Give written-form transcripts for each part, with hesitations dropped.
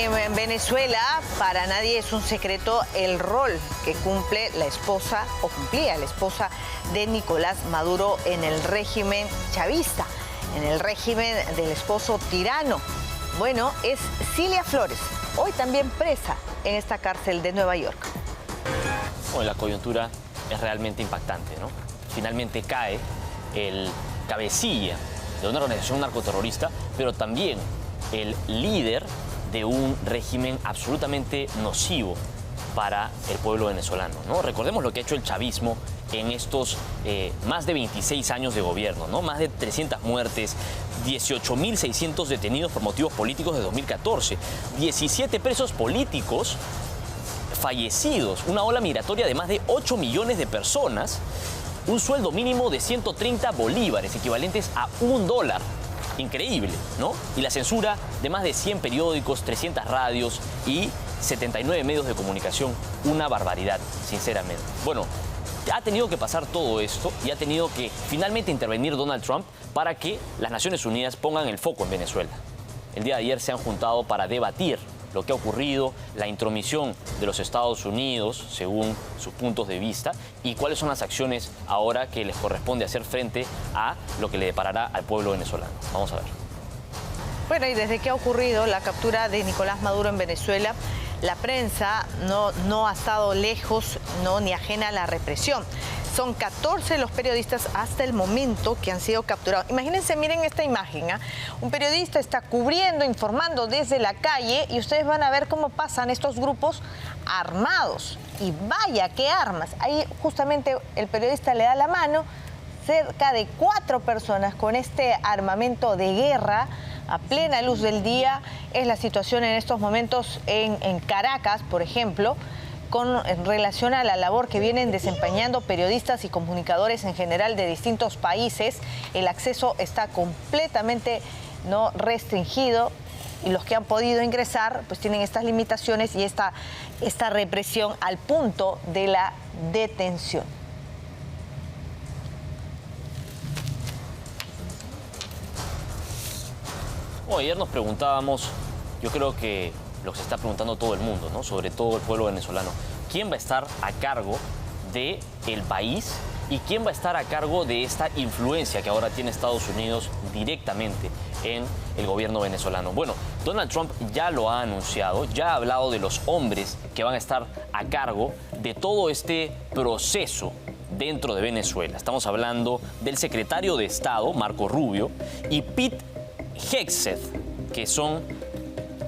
En Venezuela, para nadie es un secreto el rol que cumple la esposa, o cumplía la esposa de Nicolás Maduro en el régimen chavista, en el régimen del esposo tirano. Bueno, es Cilia Flores, hoy también presa en esta cárcel de Nueva York. Bueno, la coyuntura es realmente impactante, ¿no? Finalmente cae el cabecilla de una organización narcoterrorista, pero también el líder de un régimen absolutamente nocivo para el pueblo venezolano, ¿no? Recordemos lo que ha hecho el chavismo en estos más de 26 años de gobierno, ¿no? Más de 300 muertes, 18.600 detenidos por motivos políticos de 2014, 17 presos políticos fallecidos, una ola migratoria de más de 8 millones de personas, un sueldo mínimo de 130 bolívares, equivalentes a $1. Increíble, ¿no? Y la censura de más de 100 periódicos, 300 radios y 79 medios de comunicación. Una barbaridad, sinceramente. Bueno, ha tenido que pasar todo esto y ha tenido que finalmente intervenir Donald Trump para que las Naciones Unidas pongan el foco en Venezuela. El día de ayer se han juntado para debatir lo que ha ocurrido, la intromisión de los Estados Unidos, según sus puntos de vista, y cuáles son las acciones ahora que les corresponde hacer frente a lo que le deparará al pueblo venezolano. Vamos a ver. Bueno, y desde que ha ocurrido la captura de Nicolás Maduro en Venezuela, la prensa no ha estado lejos, ni ajena a la represión. Son 14 los periodistas hasta el momento que han sido capturados. Imagínense, miren esta imagen, ¿eh? Un periodista está cubriendo, informando desde la calle y ustedes van a ver cómo pasan estos grupos armados. Y vaya, qué armas. Ahí justamente el periodista le da la mano, cerca de 4 personas con este armamento de guerra a plena luz del día. Es la situación en estos momentos en Caracas, por ejemplo, en relación a la labor que vienen desempeñando periodistas y comunicadores en general de distintos países. El acceso está completamente restringido y los que han podido ingresar pues tienen estas limitaciones y esta represión al punto de la detención. Bueno, ayer nos preguntábamos, yo creo que lo que se está preguntando todo el mundo, ¿no? Sobre todo el pueblo venezolano, ¿quién va a estar a cargo del país y quién va a estar a cargo de esta influencia que ahora tiene Estados Unidos directamente en el gobierno venezolano? Bueno, Donald Trump ya lo ha anunciado, ya ha hablado de los hombres que van a estar a cargo de todo este proceso dentro de Venezuela. Estamos hablando del secretario de Estado, Marco Rubio, y Pete Hegseth, que son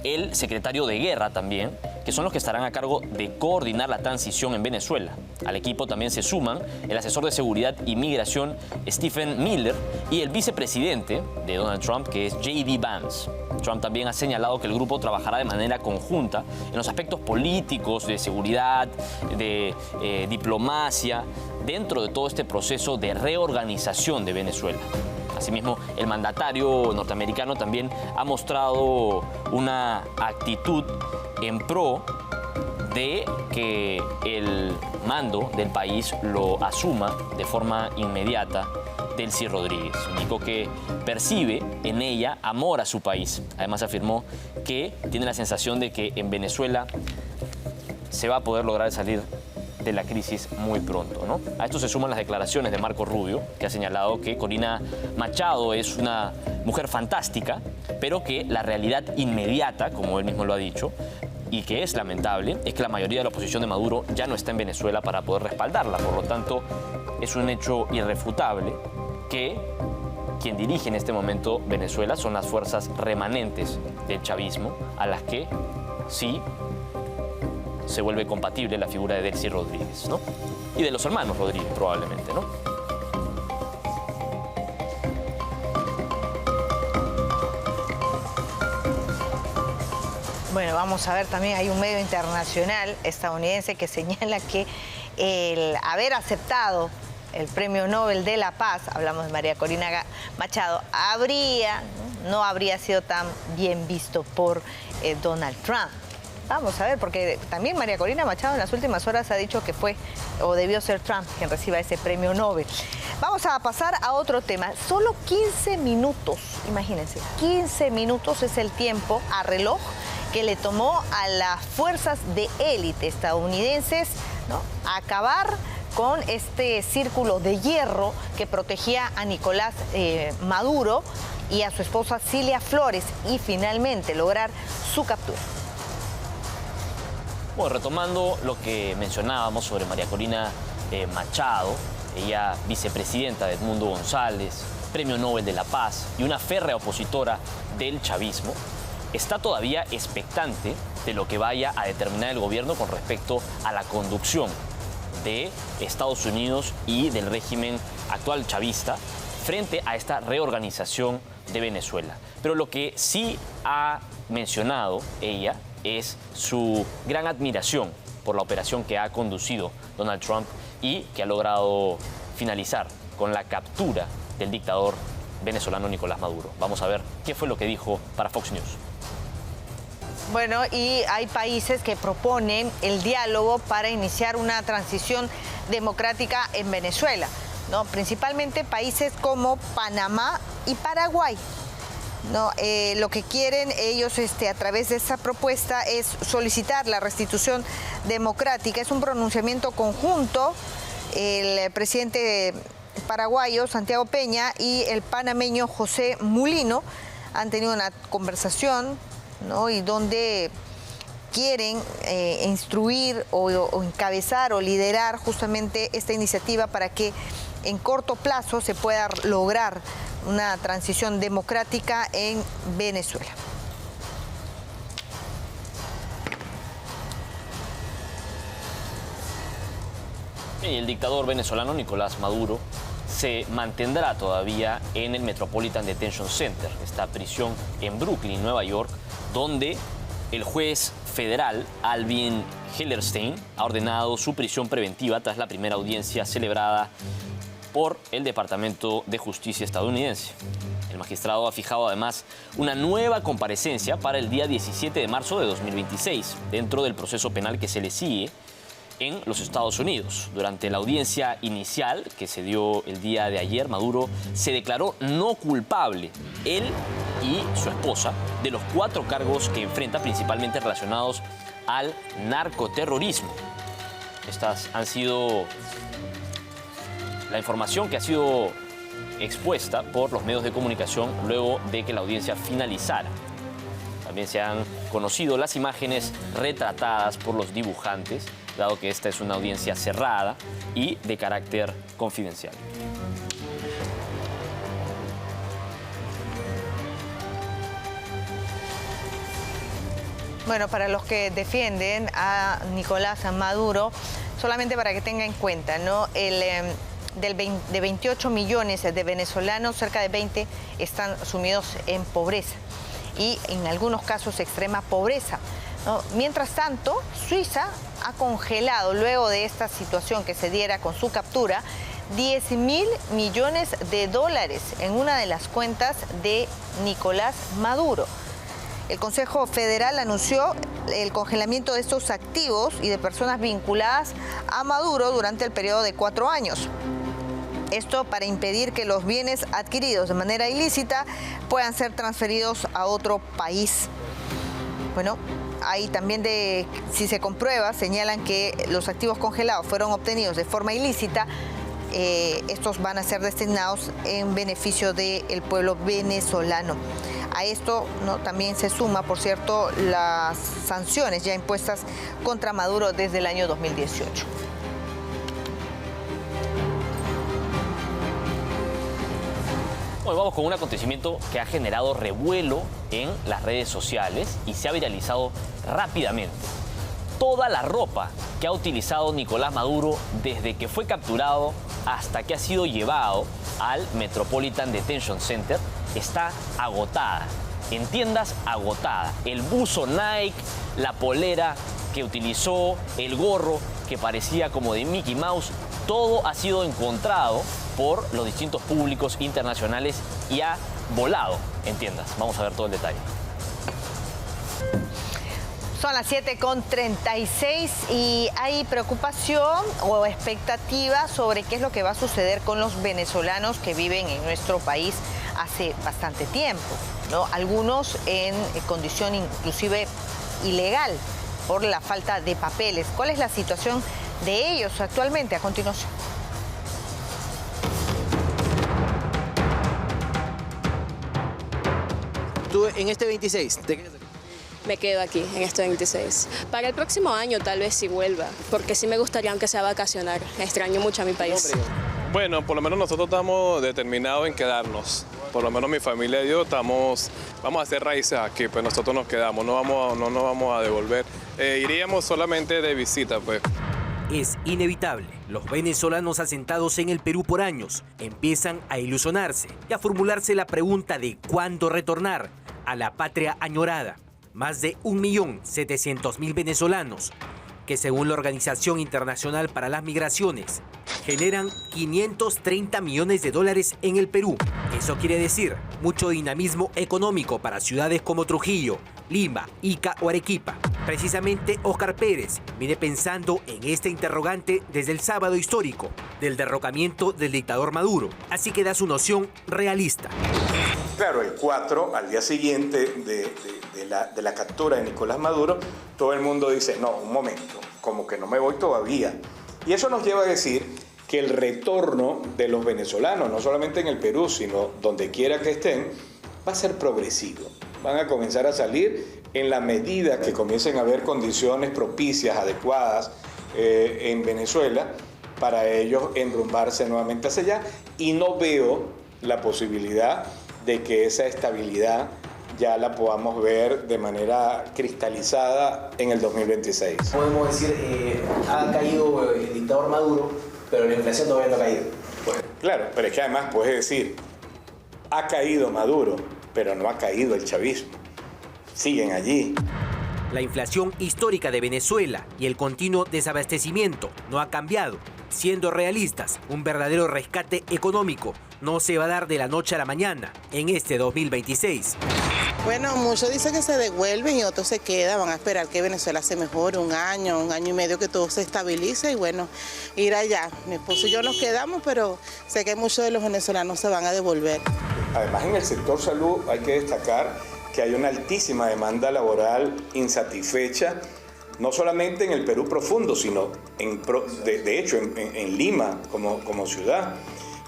el secretario de Guerra también, que son los que estarán a cargo de coordinar la transición en Venezuela. Al equipo también se suman el asesor de seguridad y migración Stephen Miller y el vicepresidente de Donald Trump, que es J.D. Vance. Trump también ha señalado que el grupo trabajará de manera conjunta en los aspectos políticos, de seguridad, de diplomacia, dentro de todo este proceso de reorganización de Venezuela. Asimismo, el mandatario norteamericano también ha mostrado una actitud en pro de que el mando del país lo asuma de forma inmediata Delcy Rodríguez. Indicó que percibe en ella amor a su país. Además afirmó que tiene la sensación de que en Venezuela se va a poder lograr salir de la crisis muy pronto, ¿no? A esto se suman las declaraciones de Marco Rubio, que ha señalado que Corina Machado es una mujer fantástica, pero que la realidad inmediata, como él mismo lo ha dicho, y que es lamentable, es que la mayoría de la oposición de Maduro ya no está en Venezuela para poder respaldarla. Por lo tanto, es un hecho irrefutable que quien dirige en este momento Venezuela son las fuerzas remanentes del chavismo, a las que sí se vuelve compatible la figura de Delcy Rodríguez, ¿no? Y de los hermanos Rodríguez, probablemente, ¿no? Bueno, vamos a ver también, hay un medio internacional estadounidense que señala que el haber aceptado el Premio Nobel de la Paz, hablamos de María Corina Machado, no habría sido tan bien visto por Donald Trump. Vamos a ver, porque también María Corina Machado en las últimas horas ha dicho que fue o debió ser Trump quien reciba ese premio Nobel. Vamos a pasar a otro tema. Solo 15 minutos, imagínense, 15 minutos es el tiempo a reloj que le tomó a las fuerzas de élite estadounidenses, ¿no?, acabar con este círculo de hierro que protegía a Nicolás Maduro y a su esposa Cilia Flores, y finalmente lograr su captura. Bueno, retomando lo que mencionábamos sobre María Corina Machado, ella vicepresidenta de Edmundo González, Premio Nobel de la Paz y una férrea opositora del chavismo, está todavía expectante de lo que vaya a determinar el gobierno con respecto a la conducción de Estados Unidos y del régimen actual chavista frente a esta reorganización de Venezuela. Pero lo que sí ha mencionado ella es su gran admiración por la operación que ha conducido Donald Trump y que ha logrado finalizar con la captura del dictador venezolano Nicolás Maduro. Vamos a ver qué fue lo que dijo para Fox News. Bueno, y hay países que proponen el diálogo para iniciar una transición democrática en Venezuela, ¿no? Principalmente países como Panamá y Paraguay, ¿no? Lo que quieren ellos a través de esa propuesta es solicitar la restitución democrática. Es un pronunciamiento conjunto. El presidente paraguayo Santiago Peña y el panameño José Mulino han tenido una conversación, ¿no?, y donde quieren instruir o encabezar o liderar justamente esta iniciativa para que en corto plazo se pueda lograr una transición democrática en Venezuela. Y el dictador venezolano Nicolás Maduro se mantendrá todavía en el Metropolitan Detention Center, esta prisión en Brooklyn, Nueva York, donde el juez federal Alvin Hellerstein ha ordenado su prisión preventiva tras la primera audiencia celebrada por el Departamento de Justicia estadounidense. El magistrado ha fijado además una nueva comparecencia para el día 17 de marzo de 2026, dentro del proceso penal que se le sigue en los Estados Unidos. Durante la audiencia inicial que se dio el día de ayer, Maduro se declaró no culpable, él y su esposa, de los 4 cargos que enfrenta, principalmente relacionados al narcoterrorismo. Estas han sido la información que ha sido expuesta por los medios de comunicación luego de que la audiencia finalizara. También se han conocido las imágenes retratadas por los dibujantes, dado que esta es una audiencia cerrada y de carácter confidencial. Bueno, para los que defienden a Nicolás Maduro, solamente para que tengan en cuenta, ¿no?, de 28 millones de venezolanos, cerca de 20 están sumidos en pobreza y en algunos casos extrema pobreza, ¿no? Mientras tanto, Suiza ha congelado, luego de esta situación que se diera con su captura, 10.000 millones de dólares en una de las cuentas de Nicolás Maduro. El Consejo Federal anunció el congelamiento de estos activos y de personas vinculadas a Maduro durante el periodo de 4 años. Esto para impedir que los bienes adquiridos de manera ilícita puedan ser transferidos a otro país. Bueno, ahí también, si se comprueba, señalan que los activos congelados fueron obtenidos de forma ilícita. Estos van a ser destinados en beneficio del pueblo venezolano. A esto, ¿no?, también se suma, por cierto, las sanciones ya impuestas contra Maduro desde el año 2018. Hoy vamos con un acontecimiento que ha generado revuelo en las redes sociales y se ha viralizado rápidamente. Toda la ropa que ha utilizado Nicolás Maduro desde que fue capturado hasta que ha sido llevado al Metropolitan Detention Center está agotada. En tiendas, agotada. El buzo Nike, la polera que utilizó, el gorro que parecía como de Mickey Mouse, todo ha sido encontrado por los distintos públicos internacionales y ha volado en tiendas. Vamos a ver todo el detalle. Son las 7:36 y hay preocupación o expectativa sobre qué es lo que va a suceder con los venezolanos que viven en nuestro país hace bastante tiempo, ¿no? Algunos en condición inclusive ilegal por la falta de papeles. ¿Cuál es la situación de ellos actualmente? A continuación. Tú en este 26, ¿te quedas aquí? Me quedo aquí en este 26. Para el próximo año tal vez sí vuelva, porque sí me gustaría aunque sea vacacionar. Extraño mucho a mi país. Bueno, por lo menos nosotros estamos determinados en quedarnos. Por lo menos mi familia y yo vamos a hacer raíces aquí, pues nosotros nos quedamos, no nos vamos a devolver. Iríamos solamente de visita, pues. Es inevitable. Los venezolanos asentados en el Perú por años empiezan a ilusionarse y a formularse la pregunta de cuándo retornar a la patria añorada. Más de 1.700.000 venezolanos que, según la Organización Internacional para las Migraciones, generan 530 millones de dólares en el Perú. Eso quiere decir mucho dinamismo económico para ciudades como Trujillo, Lima, Ica o Arequipa. Precisamente Óscar Pérez viene pensando en este interrogante desde el sábado histórico del derrocamiento del dictador Maduro, así que da su noción realista. Claro, el 4, al día siguiente de la captura de Nicolás Maduro, todo el mundo dice, no, un momento, como que no me voy todavía. Y eso nos lleva a decir que el retorno de los venezolanos, no solamente en el Perú, sino donde quiera que estén, va a ser progresivo. Van a comenzar a salir en la medida que comiencen a haber condiciones propicias, adecuadas en Venezuela para ellos enrumbarse nuevamente hacia allá. Y no veo la posibilidad de que esa estabilidad ya la podamos ver de manera cristalizada en el 2026. Podemos decir, ha caído el dictador Maduro, pero la inflación todavía no ha caído. Bueno. Claro, pero es que además puedes decir, ha caído Maduro, pero no ha caído el chavismo. Siguen allí. La inflación histórica de Venezuela y el continuo desabastecimiento no ha cambiado. Siendo realistas, un verdadero rescate económico no se va a dar de la noche a la mañana en este 2026. Bueno, muchos dicen que se devuelven y otros se quedan, van a esperar que Venezuela se mejore un año y medio, que todo se estabilice y bueno, ir allá. Mi esposo y yo nos quedamos, pero sé que muchos de los venezolanos se van a devolver. Además, en el sector salud hay que destacar que hay una altísima demanda laboral insatisfecha, no solamente en el Perú profundo, sino de hecho en Lima como ciudad.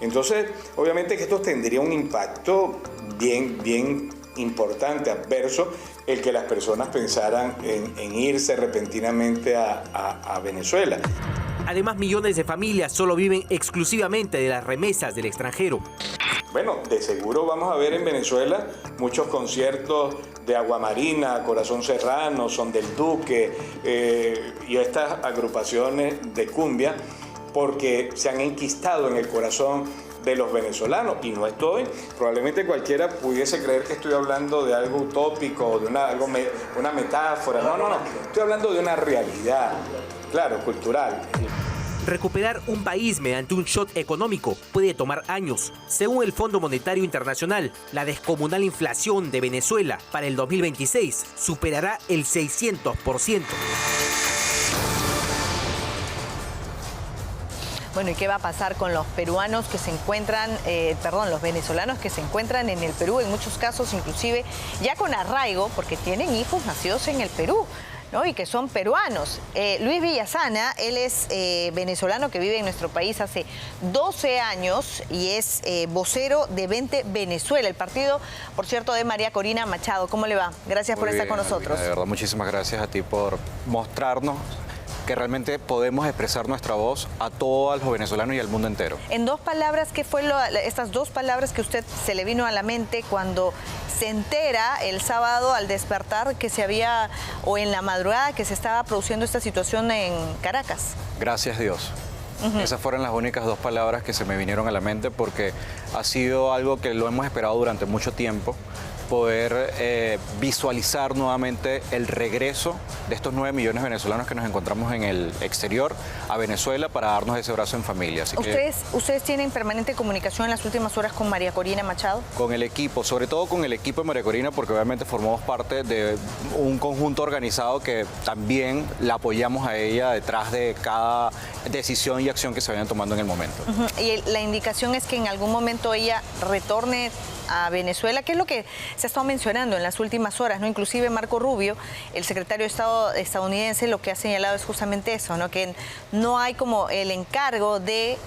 Entonces, obviamente que esto tendría un impacto bien importante, adverso, el que las personas pensaran en irse repentinamente a Venezuela. Además, millones de familias solo viven exclusivamente de las remesas del extranjero. Bueno, de seguro vamos a ver en Venezuela muchos conciertos de Aguamarina, Corazón Serrano, Son del Duque y estas agrupaciones de cumbia, porque se han enquistado en el corazón de los venezolanos. Y no estoy, probablemente cualquiera pudiese creer que estoy hablando de algo utópico o de una metáfora. No, estoy hablando de una realidad, claro, cultural. Recuperar un país mediante un shock económico puede tomar años. Según el Fondo Monetario Internacional, la descomunal inflación de Venezuela para el 2026 superará el 600%. Bueno, ¿y qué va a pasar con los peruanos que se encuentran, los venezolanos que se encuentran en el Perú, en muchos casos inclusive ya con arraigo, porque tienen hijos nacidos en el Perú, ¿no? Y que son peruanos? Luis Villasana, él es venezolano que vive en nuestro país hace 12 años y es vocero de Vente Venezuela, el partido, por cierto, de María Corina Machado. ¿Cómo le va? Gracias por estar con nosotros. De verdad, muchísimas gracias a ti por mostrarnos que realmente podemos expresar nuestra voz a todos los venezolanos y al mundo entero. En dos palabras, ¿qué fue estas dos palabras que usted se le vino a la mente cuando se entera el sábado al despertar que se había, o en la madrugada, que se estaba produciendo esta situación en Caracas? Gracias Dios. Esas fueron las únicas dos palabras que se me vinieron a la mente, porque ha sido algo que lo hemos esperado durante mucho tiempo, poder visualizar nuevamente el regreso de estos 9 millones de venezolanos que nos encontramos en el exterior a Venezuela para darnos ese abrazo en familia. Así ¿Ustedes tienen permanente comunicación en las últimas horas con María Corina Machado? Con el equipo, sobre todo con el equipo de María Corina, porque obviamente formamos parte de un conjunto organizado que también la apoyamos a ella detrás de cada decisión y acción que se vayan tomando en el momento. Y la indicación es que en algún momento ella retorne a Venezuela, que es lo que se ha estado mencionando en las últimas horas, ¿no? Inclusive Marco Rubio, el secretario de Estado estadounidense, lo que ha señalado es justamente eso, ¿no? Que no hay como el encargo de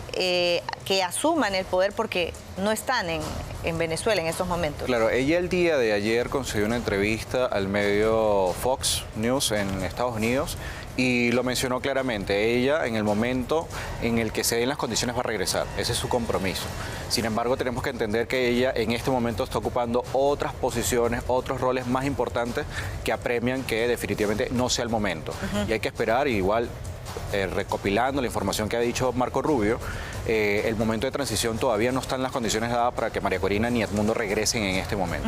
que asuman el poder porque no están en Venezuela en estos momentos. Claro, ella el día de ayer concedió una entrevista al medio Fox News en Estados Unidos y lo mencionó claramente. Ella, en el momento en el que se den las condiciones, va a regresar. Ese es su compromiso. Sin embargo, tenemos que entender que ella en este momento está ocupando otras posiciones, otros roles más importantes que apremian que definitivamente no sea el momento. Y hay que esperar, igual recopilando la información que ha dicho Marco Rubio, el momento de transición todavía no están las condiciones dadas para que María Corina ni Edmundo regresen en este momento.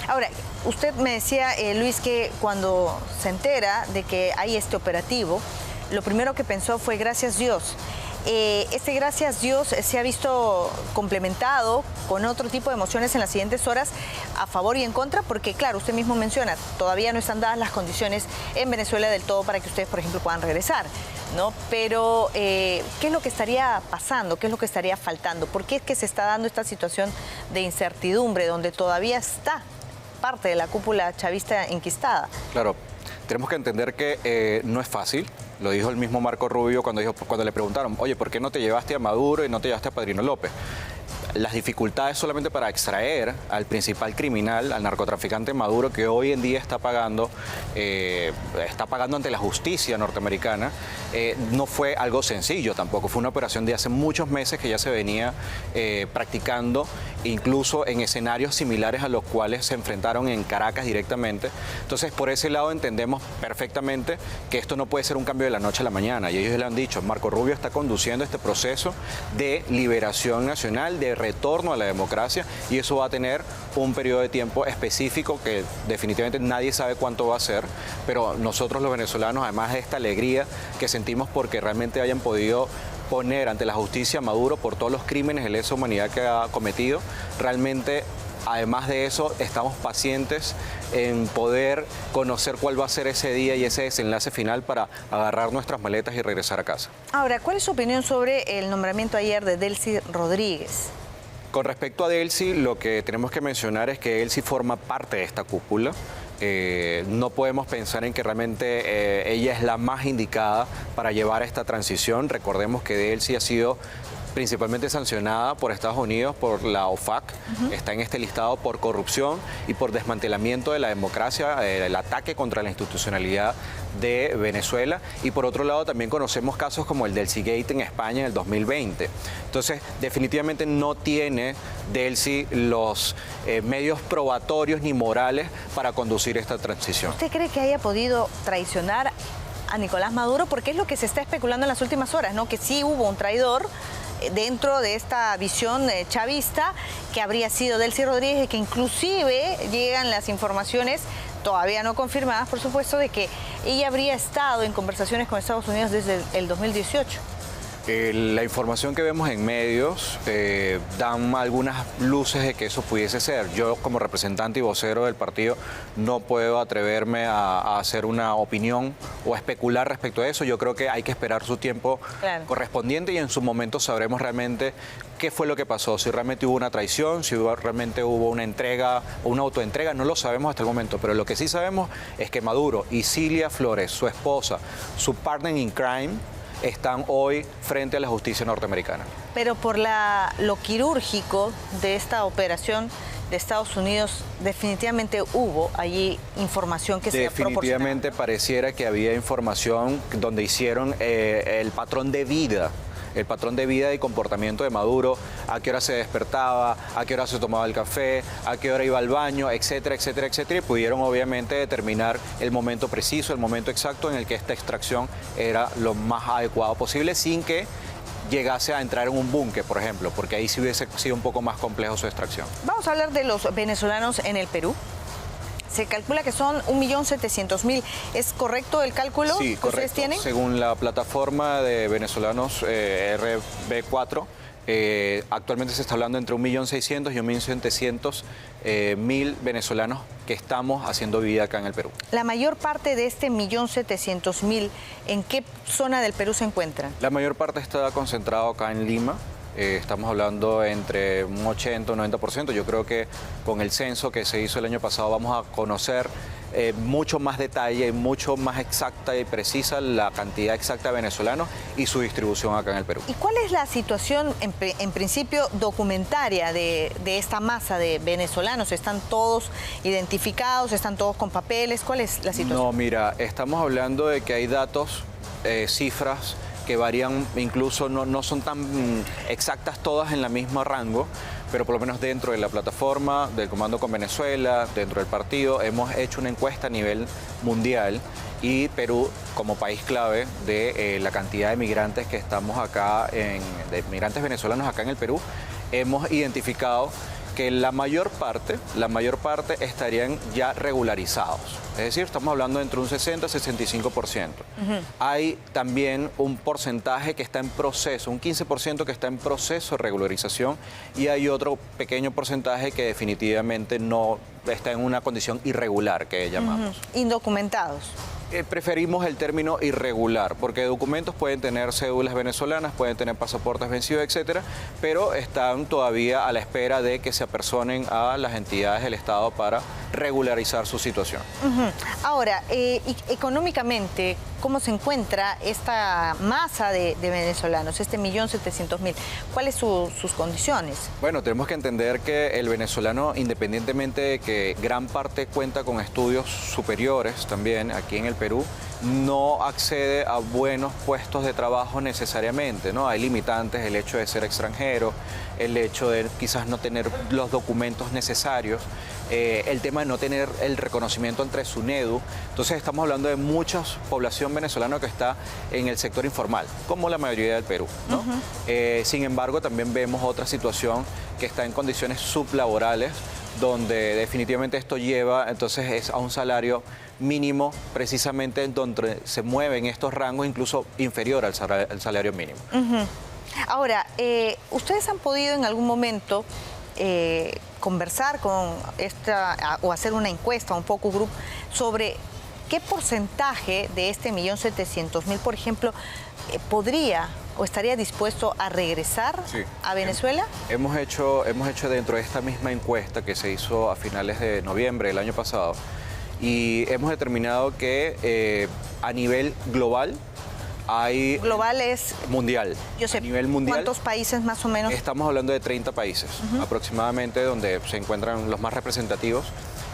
Ahora, usted me decía, Luis, que cuando se entera de que hay este operativo, lo primero que pensó fue gracias Dios. Este gracias Dios se ha visto complementado con otro tipo de emociones en las siguientes horas a favor y en contra, porque claro, usted mismo menciona, todavía no están dadas las condiciones en Venezuela del todo para que ustedes, por ejemplo, puedan regresar, ¿no? Pero, ¿qué es lo que estaría pasando? ¿Qué es lo que estaría faltando? ¿Por qué es que se está dando esta situación de incertidumbre donde todavía está parte de la cúpula chavista enquistada? Claro, tenemos que entender que no es fácil. Lo dijo el mismo Marco Rubio cuando le preguntaron, oye, ¿por qué no te llevaste a Maduro y no te llevaste a Padrino López? Las dificultades solamente para extraer al principal criminal, al narcotraficante Maduro, que hoy en día está pagando ante la justicia norteamericana, no fue algo sencillo tampoco. Fue una operación de hace muchos meses que ya se venía practicando, incluso en escenarios similares a los cuales se enfrentaron en Caracas directamente. Entonces, por ese lado entendemos perfectamente que esto no puede ser un cambio de la noche a la mañana. Y ellos le han dicho, Marco Rubio está conduciendo este proceso de liberación nacional, de retorno a la democracia, y eso va a tener un periodo de tiempo específico que definitivamente nadie sabe cuánto va a ser, pero nosotros los venezolanos, además de esta alegría que sentimos porque realmente hayan podido poner ante la justicia a Maduro por todos los crímenes de lesa humanidad que ha cometido, realmente, además de eso, estamos pacientes en poder conocer cuál va a ser ese día y ese desenlace final para agarrar nuestras maletas y regresar a casa. Ahora, ¿cuál es su opinión sobre el nombramiento ayer de Delcy Rodríguez? Con respecto a Delcy, lo que tenemos que mencionar es que Delcy forma parte de esta cúpula. No podemos pensar en que realmente ella es la más indicada para llevar esta transición. Recordemos que Delcy ha sido principalmente sancionada por Estados Unidos, por la OFAC, está en este listado por corrupción y por desmantelamiento de la democracia, el ataque contra la institucionalidad de Venezuela, y por otro lado también conocemos casos como el Delcy Gate en España en el 2020. Entonces, definitivamente no tiene Delcy los medios probatorios ni morales para conducir esta transición. ¿Usted cree que haya podido traicionar a Nicolás Maduro? Porque es lo que se está especulando en las últimas horas, ¿no? Que sí hubo un traidor dentro de esta visión chavista, que habría sido Delcy Rodríguez, y que inclusive llegan las informaciones, todavía no confirmadas, por supuesto, de que ella habría estado en conversaciones con Estados Unidos desde el 2018. La información que vemos en medios dan algunas luces de que eso pudiese ser. Yo, como representante y vocero del partido, no puedo atreverme a hacer una opinión o a especular respecto a eso. Yo creo que hay que esperar su tiempo correspondiente y en su momento sabremos realmente qué fue lo que pasó, si realmente hubo una traición, si realmente hubo una entrega o una autoentrega. No lo sabemos hasta el momento, pero lo que sí sabemos es que Maduro y Cilia Flores, su esposa, su partner in crime, están hoy frente a la justicia norteamericana. Pero por lo quirúrgico de esta operación de Estados Unidos, definitivamente hubo allí información que se proporcionó. Definitivamente pareciera que había información donde hicieron el patrón de vida y comportamiento de Maduro, a qué hora se despertaba, a qué hora se tomaba el café, a qué hora iba al baño, etcétera, etcétera, etcétera, y pudieron obviamente determinar el momento preciso, el momento exacto en el que esta extracción era lo más adecuado posible, sin que llegase a entrar en un búnker, por ejemplo, porque ahí sí hubiese sido un poco más complejo su extracción. Vamos a hablar de los venezolanos en el Perú. Se calcula que son 1.700.000. ¿Es correcto el cálculo que ustedes tienen? Según la plataforma de venezolanos RB4, actualmente se está hablando entre 1.600.000 y 1.700.000 venezolanos que estamos haciendo vida acá en el Perú. La mayor parte de este 1.700.000, ¿en qué zona del Perú se encuentran? La mayor parte está concentrado acá en Lima. Estamos hablando entre un 80 o 90%. Yo creo que con el censo que se hizo el año pasado vamos a conocer mucho más detalle y mucho más exacta y precisa la cantidad exacta de venezolanos y su distribución acá en el Perú. ¿Y cuál es la situación, en principio, documentaria de esta masa de venezolanos? ¿Están todos identificados? ¿Están todos con papeles? ¿Cuál es la situación? No, mira, estamos hablando de que hay datos, cifras que varían, incluso no son tan exactas todas en la misma rango, pero por lo menos dentro de la plataforma del Comando con Venezuela, dentro del partido, hemos hecho una encuesta a nivel mundial y Perú, como país clave de la cantidad de migrantes que estamos acá, de migrantes venezolanos acá en el Perú, hemos identificado que la mayor parte estarían ya regularizados. Es decir, estamos hablando entre un 60 y 65%. Hay también un porcentaje que está en proceso, un 15% que está en proceso de regularización y hay otro pequeño porcentaje que definitivamente no está en una condición irregular, que llamamos. Indocumentados. Preferimos el término irregular, porque documentos pueden tener cédulas venezolanas, pueden tener pasaportes vencidos, etcétera, pero están todavía a la espera de que se apersonen a las entidades del Estado para regularizar su situación. Ahora, económicamente, ¿cómo se encuentra esta masa de venezolanos, este 1.700.000? ¿Cuáles son sus condiciones? Bueno, tenemos que entender que el venezolano, independientemente de que gran parte cuenta con estudios superiores también aquí en el Perú, no accede a buenos puestos de trabajo necesariamente, ¿no? Hay limitantes, el hecho de ser extranjero, el hecho de quizás no tener los documentos necesarios, el tema de no tener el reconocimiento entre SUNEDU. Entonces estamos hablando de mucha población venezolana que está en el sector informal, como la mayoría del Perú, ¿no? Sin embargo, también vemos otra situación que está en condiciones sublaborales, donde definitivamente esto lleva entonces es a un salario mínimo, precisamente en donde se mueven estos rangos incluso inferior al salario mínimo. Ahora, ¿ustedes han podido en algún momento conversar con o hacer una encuesta, un focus group, sobre qué porcentaje de este 1.700.000, por ejemplo, podría o estaría dispuesto a regresar a Venezuela? Hemos hecho dentro de esta misma encuesta que se hizo a finales de noviembre del año pasado, y hemos determinado que a nivel global hay... Global es... Mundial. Yo sé, a nivel mundial, ¿cuántos países más o menos? Estamos hablando de 30 países aproximadamente, donde se encuentran los más representativos.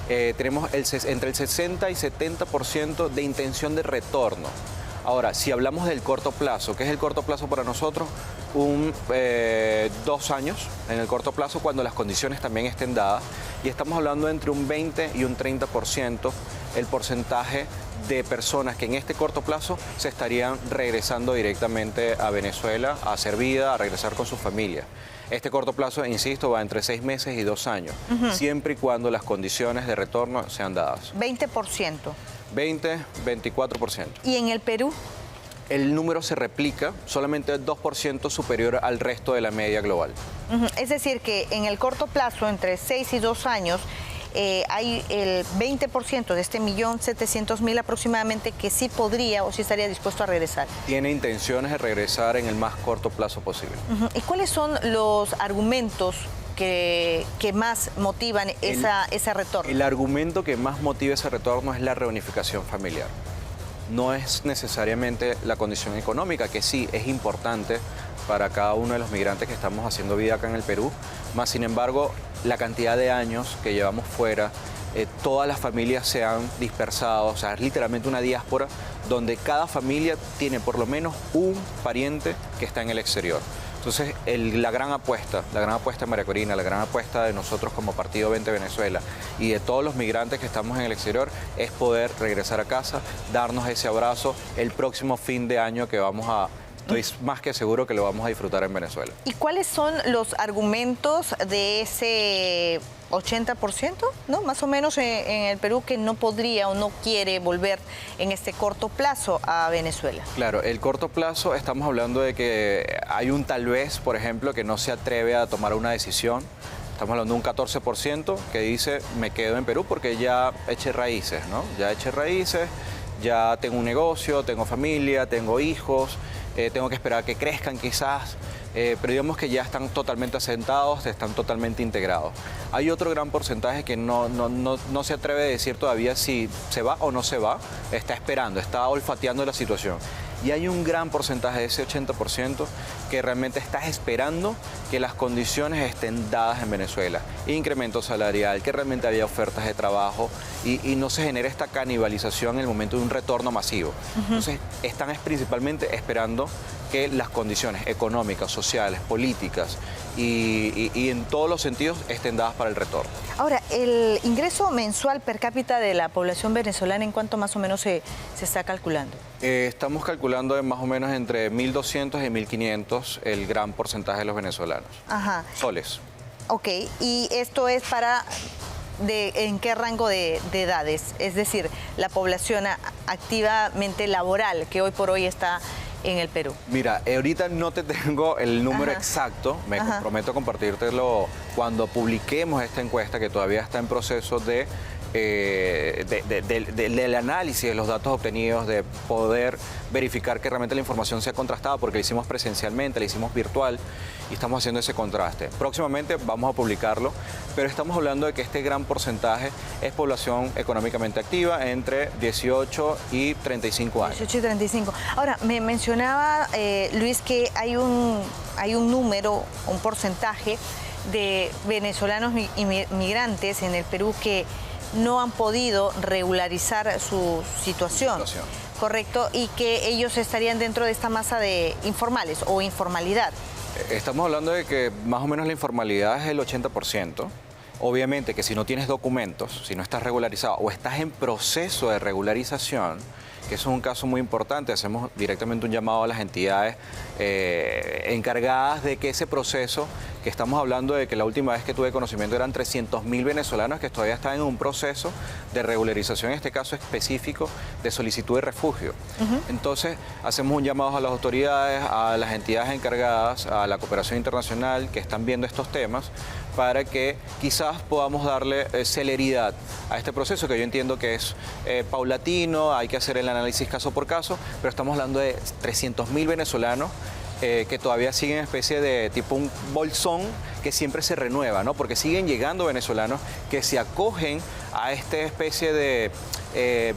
Tenemos entre el 60 y 70% de intención de retorno. Ahora, si hablamos del corto plazo, ¿qué es el corto plazo para nosotros? 2 años en el corto plazo, cuando las condiciones también estén dadas, y estamos hablando entre un 20 y un 30% el porcentaje de personas que en este corto plazo se estarían regresando directamente a Venezuela a hacer vida, a regresar con sus familias. Este corto plazo, insisto, va entre 6 meses y 2 años, siempre y cuando las condiciones de retorno sean dadas. 20%. 20, 24%. ¿Y en el Perú? El número se replica, solamente 2% superior al resto de la media global. Es decir, que en el corto plazo, entre 6 y 2 años, hay el 20% de este 1.700.000 aproximadamente que sí podría o sí estaría dispuesto a regresar. Tiene intenciones de regresar en el más corto plazo posible. ¿Y cuáles son los argumentos que más motivan ese retorno? El argumento que más motiva ese retorno es la reunificación familiar. No es necesariamente la condición económica, que sí es importante para cada uno de los migrantes que estamos haciendo vida acá en el Perú, más sin embargo la cantidad de años que llevamos fuera, todas las familias se han dispersado, o sea, es literalmente una diáspora donde cada familia tiene por lo menos un pariente que está en el exterior. Entonces, la gran apuesta de María Corina, la gran apuesta de nosotros como Partido Vente Venezuela y de todos los migrantes que estamos en el exterior es poder regresar a casa, darnos ese abrazo el próximo fin de año que estoy más que seguro que lo vamos a disfrutar en Venezuela. ¿Y cuáles son los argumentos de ese 80%, ¿no? Más o menos en el Perú, que no podría o no quiere volver en este corto plazo a Venezuela? Claro, el corto plazo estamos hablando de que hay un tal vez, por ejemplo, que no se atreve a tomar una decisión. Estamos hablando de un 14% que dice me quedo en Perú porque ya eché raíces, ¿no? Ya eché raíces, ya tengo un negocio, tengo familia, tengo hijos. tengo que esperar a que crezcan quizás, pero digamos que ya están totalmente asentados, están totalmente integrados. Hay otro gran porcentaje que no se atreve a decir todavía si se va o no se va, está esperando, está olfateando la situación. Y hay un gran porcentaje de ese 80% que realmente está esperando que las condiciones estén dadas en Venezuela. Incremento salarial, que realmente haya ofertas de trabajo y no se genere esta canibalización en el momento de un retorno masivo. Entonces, están principalmente esperando que las condiciones económicas, sociales, políticas y en todos los sentidos estén dadas para el retorno. Ahora, el ingreso mensual per cápita de la población venezolana, ¿en cuánto más o menos se está calculando? Estamos calculando en más o menos entre 1.200 y 1.500 el gran porcentaje de los venezolanos. Ajá. Soles. Ok, y esto es para... ¿En qué rango de edades? Es decir, la población activamente laboral que hoy por hoy está en el Perú. Mira, ahorita no te tengo el número exacto, me comprometo a compartírtelo cuando publiquemos esta encuesta que todavía está en proceso del análisis de los datos obtenidos, de poder verificar que realmente la información sea contrastada, porque la hicimos presencialmente, la hicimos virtual y estamos haciendo ese contraste. Próximamente vamos a publicarlo, pero estamos hablando de que este gran porcentaje es población económicamente activa entre 18 y 35 años. 18 y 35. Ahora, me mencionaba, Luis, que hay un número, un porcentaje de venezolanos migrantes en el Perú que no han podido regularizar su situación, ¿correcto? Y que ellos estarían dentro de esta masa de informales o informalidad. Estamos hablando de que más o menos la informalidad es el 80%. Obviamente que si no tienes documentos, si no estás regularizado o estás en proceso de regularización, que eso es un caso muy importante, hacemos directamente un llamado a las entidades encargadas de que ese proceso, que estamos hablando de que la última vez que tuve conocimiento eran 300.000 venezolanos que todavía están en un proceso de regularización, en este caso específico de solicitud de refugio. Entonces, hacemos un llamado a las autoridades, a las entidades encargadas, a la cooperación internacional que están viendo estos temas, para que quizás podamos darle celeridad a este proceso, que yo entiendo que es paulatino, hay que hacer el análisis caso por caso, pero estamos hablando de 300.000 venezolanos que todavía siguen especie de tipo un bolsón que siempre se renueva, ¿no? Porque siguen llegando venezolanos que se acogen a esta especie de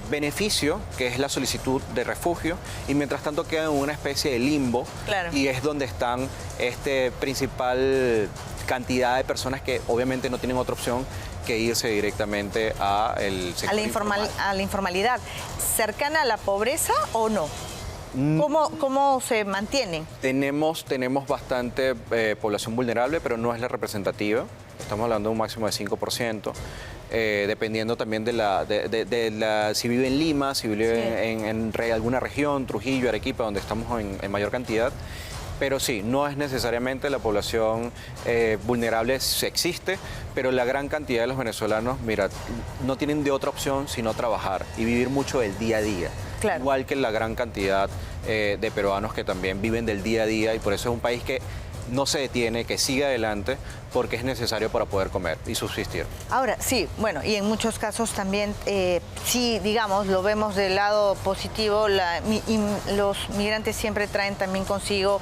beneficio que es la solicitud de refugio y mientras tanto quedan en una especie de limbo. Claro. Y es donde están principal cantidad de personas que obviamente no tienen otra opción que irse directamente a la informalidad. ¿Cercana a la pobreza o no? ¿Cómo se mantienen? Tenemos bastante población vulnerable, pero no es la representativa. Estamos hablando de un máximo de 5%, dependiendo también de si vive en Lima, si vive en alguna región, Trujillo, Arequipa, donde estamos en mayor cantidad. Pero sí, no es necesariamente la población vulnerable, existe, pero la gran cantidad de los venezolanos, mira, no tienen de otra opción sino trabajar y vivir mucho del día a día. Claro. Igual que la gran cantidad de peruanos que también viven del día a día y por eso es un país que no se detiene, que sigue adelante porque es necesario para poder comer y subsistir. Ahora, sí, bueno, y en muchos casos también, sí, digamos, lo vemos del lado positivo, los migrantes siempre traen también consigo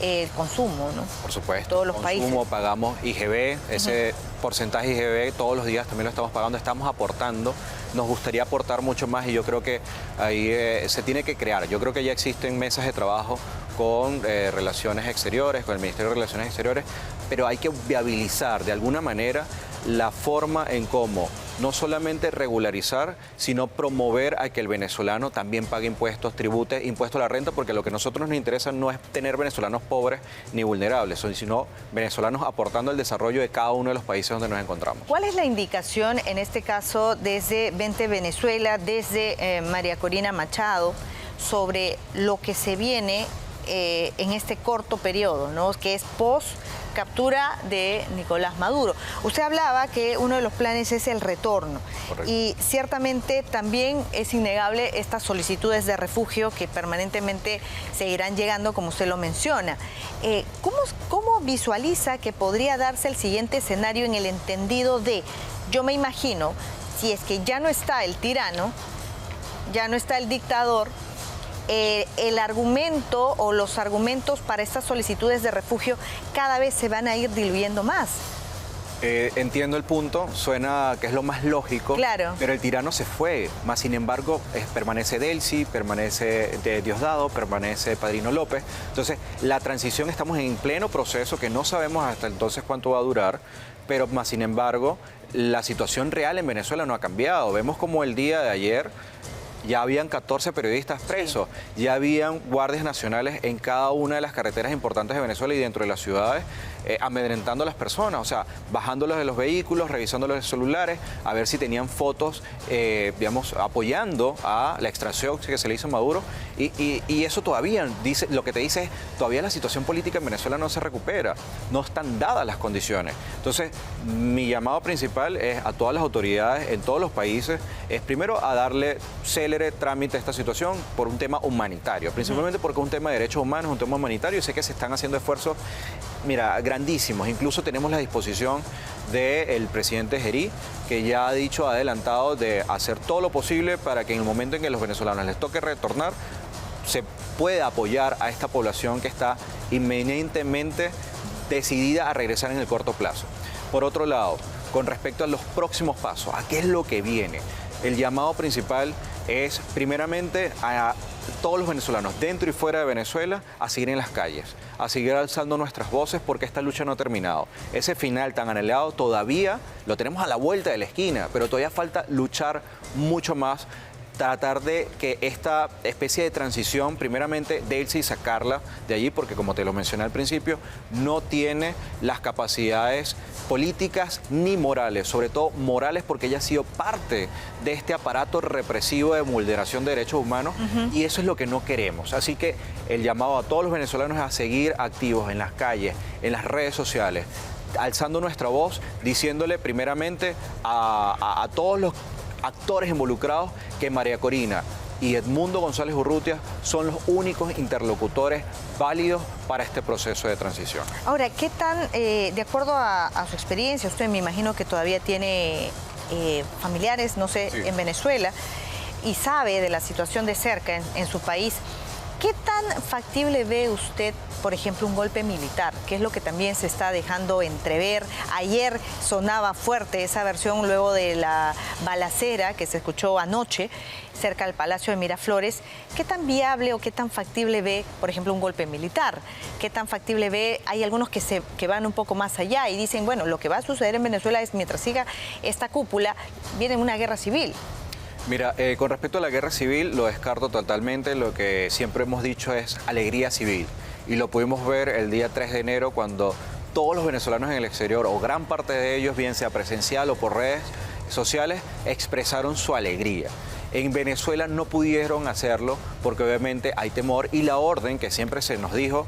el consumo, ¿no? Por supuesto. Todos los países. Pagamos IGB, ese porcentaje IGB todos los días también lo estamos pagando, estamos aportando. Nos gustaría aportar mucho más y yo creo que ahí se tiene que crear. Yo creo que ya existen mesas de trabajo con Relaciones Exteriores, con el Ministerio de Relaciones Exteriores, pero hay que viabilizar de alguna manera la forma en cómo no solamente regularizar, sino promover a que el venezolano también pague impuestos, tribute, impuesto a la renta, porque lo que a nosotros nos interesa no es tener venezolanos pobres ni vulnerables, sino venezolanos aportando al desarrollo de cada uno de los países donde nos encontramos. ¿Cuál es la indicación en este caso desde Vente Venezuela, desde María Corina Machado, sobre lo que se viene en este corto periodo, ¿no? Que es post captura de Nicolás Maduro? Usted hablaba que uno de los planes es el retorno. Correcto. Y ciertamente también es innegable estas solicitudes de refugio que permanentemente seguirán llegando, como usted lo menciona. ¿Cómo visualiza que podría darse el siguiente escenario en el entendido de, yo me imagino, si es que ya no está el tirano, ya no está el dictador, el argumento o los argumentos para estas solicitudes de refugio cada vez se van a ir diluyendo más. Entiendo el punto, suena que es lo más lógico, claro, pero el tirano se fue, más sin embargo permanece Delcy, permanece Diosdado, permanece Padrino López. Entonces la transición, estamos en pleno proceso que no sabemos hasta entonces cuánto va a durar, pero más sin embargo la situación real en Venezuela no ha cambiado. Vemos como el día de ayer ya habían 14 periodistas presos, ya habían guardias nacionales en cada una de las carreteras importantes de Venezuela y dentro de las ciudades, amedrentando a las personas, o sea, bajándolos de los vehículos, revisándolos los celulares, a ver si tenían fotos, digamos, apoyando a la extracción que se le hizo a Maduro. Y eso todavía, dice, lo que te dice es, todavía la situación política en Venezuela no se recupera, no están dadas las condiciones. Entonces, mi llamado principal es a todas las autoridades en todos los países, es primero a darle célere trámite a esta situación por un tema humanitario, principalmente porque es un tema de derechos humanos, un tema humanitario, y sé que se están haciendo esfuerzos, mira, grandísimos. Incluso tenemos la disposición del presidente Gerí, que ya ha dicho, adelantado, de hacer todo lo posible para que en el momento en que los venezolanos les toque retornar, se pueda apoyar a esta población que está inminentemente decidida a regresar en el corto plazo. Por otro lado, con respecto a los próximos pasos, ¿a qué es lo que viene? El llamado principal es, primeramente, a todos los venezolanos, dentro y fuera de Venezuela, a seguir en las calles, a seguir alzando nuestras voces, porque esta lucha no ha terminado. Ese final tan anhelado todavía lo tenemos a la vuelta de la esquina, pero todavía falta luchar mucho más, tratar de que esta especie de transición, primeramente Delcy, sacarla de allí, porque como te lo mencioné al principio, no tiene las capacidades políticas ni morales, sobre todo morales, porque ella ha sido parte de este aparato represivo de vulneración de derechos humanos, y eso es lo que no queremos. Así que el llamado a todos los venezolanos es a seguir activos en las calles, en las redes sociales, alzando nuestra voz, diciéndole primeramente a todos los actores involucrados que María Corina y Edmundo González Urrutia son los únicos interlocutores válidos para este proceso de transición. Ahora, ¿qué tan, de acuerdo a su experiencia, usted me imagino que todavía tiene familiares, no sé, sí, en Venezuela, y sabe de la situación de cerca en su país, ¿qué tan factible ve usted, por ejemplo, un golpe militar? Que es lo que también se está dejando entrever. Ayer sonaba fuerte esa versión luego de la balacera que se escuchó anoche cerca del Palacio de Miraflores. ¿Qué tan viable o qué tan factible ve, por ejemplo, un golpe militar? ¿Qué tan factible ve? Hay algunos que van un poco más allá y dicen, bueno, lo que va a suceder en Venezuela es, mientras siga esta cúpula, viene una guerra civil. Mira, con respecto a la guerra civil, lo descarto totalmente. Lo que siempre hemos dicho es alegría civil. Y lo pudimos ver el día 3 de enero cuando todos los venezolanos en el exterior, o gran parte de ellos, bien sea presencial o por redes sociales, expresaron su alegría. En Venezuela no pudieron hacerlo porque obviamente hay temor, y la orden que siempre se nos dijo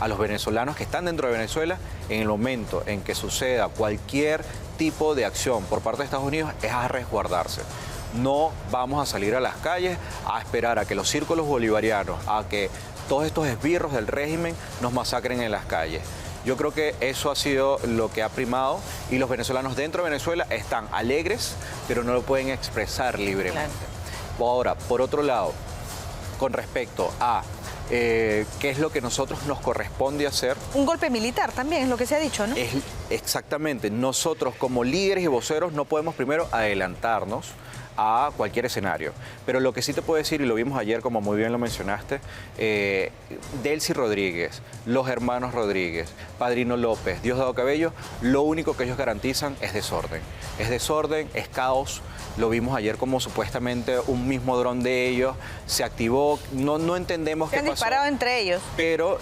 a los venezolanos que están dentro de Venezuela, en el momento en que suceda cualquier tipo de acción por parte de Estados Unidos, es a resguardarse. No vamos a salir a las calles a esperar a que los círculos bolivarianos, a que todos estos esbirros del régimen nos masacren en las calles. Yo creo que eso ha sido lo que ha primado, y los venezolanos dentro de Venezuela están alegres, pero no lo pueden expresar libremente. Claro. Ahora, por otro lado, con respecto a qué es lo que nosotros nos corresponde hacer. Un golpe militar también es lo que se ha dicho, ¿no? Exactamente. Nosotros como líderes y voceros no podemos primero adelantarnos a cualquier escenario. Pero lo que sí te puedo decir, y lo vimos ayer, como muy bien lo mencionaste, Delcy Rodríguez, los hermanos Rodríguez, Padrino López, Diosdado Cabello, lo único que ellos garantizan es desorden. Es desorden, es caos. Lo vimos ayer como supuestamente un mismo dron de ellos se activó. No entendemos qué pasó. Se han disparado entre ellos. Pero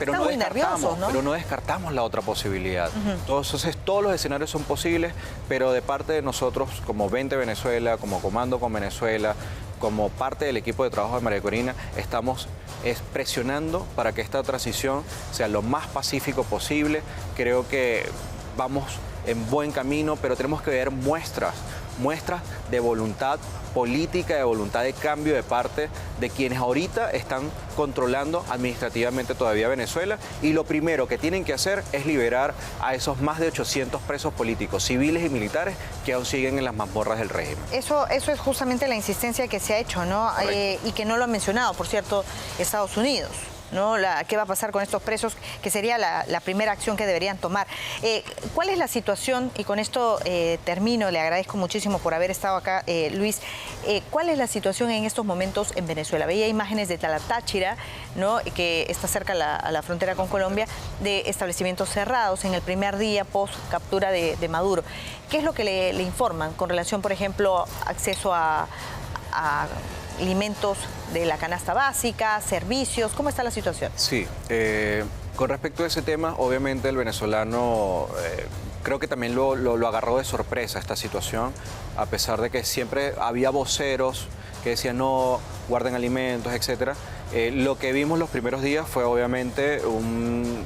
no muy nerviosos, ¿no? Pero no descartamos la otra posibilidad. Entonces, todos los escenarios son posibles, pero de parte de nosotros, como 20 Venezuela, como Comando con Venezuela, como parte del equipo de trabajo de María Corina, estamos presionando para que esta transición sea lo más pacífico posible. Creo que vamos en buen camino, pero tenemos que ver muestras muestras de voluntad política, de voluntad de cambio de parte de quienes ahorita están controlando administrativamente todavía Venezuela, y lo primero que tienen que hacer es liberar a esos más de 800 presos políticos, civiles y militares que aún siguen en las mazmorras del régimen. Eso es justamente la insistencia que se ha hecho, ¿no? Y que no lo ha mencionado, por cierto, Estados Unidos, ¿no? ¿Qué va a pasar con estos presos? Que sería la primera acción que deberían tomar. ¿Cuál es la situación? Y con esto termino, le agradezco muchísimo por haber estado acá, Luis. ¿Cuál es la situación en estos momentos en Venezuela? Veía imágenes de Talatáchira, ¿no? Que está cerca a la frontera con Colombia, de establecimientos cerrados en el primer día post captura de Maduro. ¿Qué es lo que le informan con relación, por ejemplo, acceso a alimentos de la canasta básica, servicios? ¿Cómo está la situación? Sí, con respecto a ese tema, obviamente el venezolano creo que también lo agarró de sorpresa esta situación, a pesar de que siempre había voceros que decían no, guarden alimentos, etc. Lo que vimos los primeros días fue obviamente un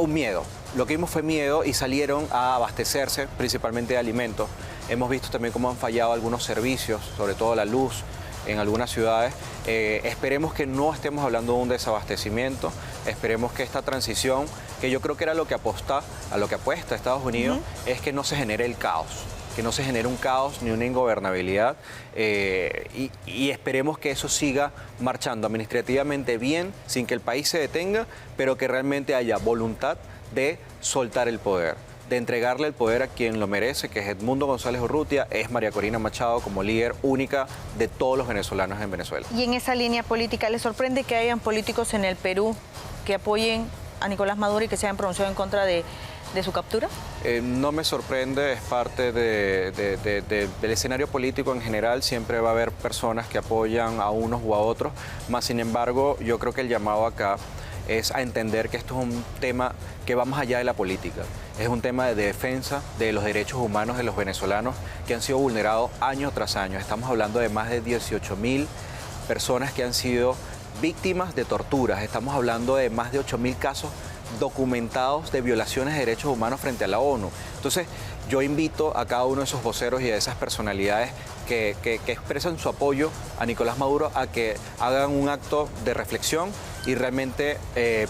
miedo. Lo que vimos fue miedo y salieron a abastecerse principalmente de alimentos. Hemos visto también cómo han fallado algunos servicios, sobre todo la luz en algunas ciudades. Esperemos que no estemos hablando de un desabastecimiento, esperemos que esta transición, que yo creo que era lo que apuesta Estados Unidos, es que no se genere el caos, que no se genere un caos ni una ingobernabilidad, y esperemos que eso siga marchando administrativamente bien, sin que el país se detenga, pero que realmente haya voluntad de soltar el poder, de entregarle el poder a quien lo merece, que es Edmundo González Urrutia, es María Corina Machado como líder única de todos los venezolanos en Venezuela. Y en esa línea política, ¿le sorprende que hayan políticos en el Perú que apoyen a Nicolás Maduro y que se hayan pronunciado en contra de su captura? No me sorprende, es parte del escenario político en general. Siempre va a haber personas que apoyan a unos u a otros, más sin embargo, yo creo que el llamado acá es a entender que esto es un tema que va más allá de la política. Es un tema de defensa de los derechos humanos de los venezolanos que han sido vulnerados año tras año. Estamos hablando de más de 18.000 personas que han sido víctimas de torturas. Estamos hablando de más de 8.000 casos documentados de violaciones de derechos humanos frente a la ONU. Entonces, yo invito a cada uno de esos voceros y a esas personalidades que expresan su apoyo a Nicolás Maduro a que hagan un acto de reflexión y realmente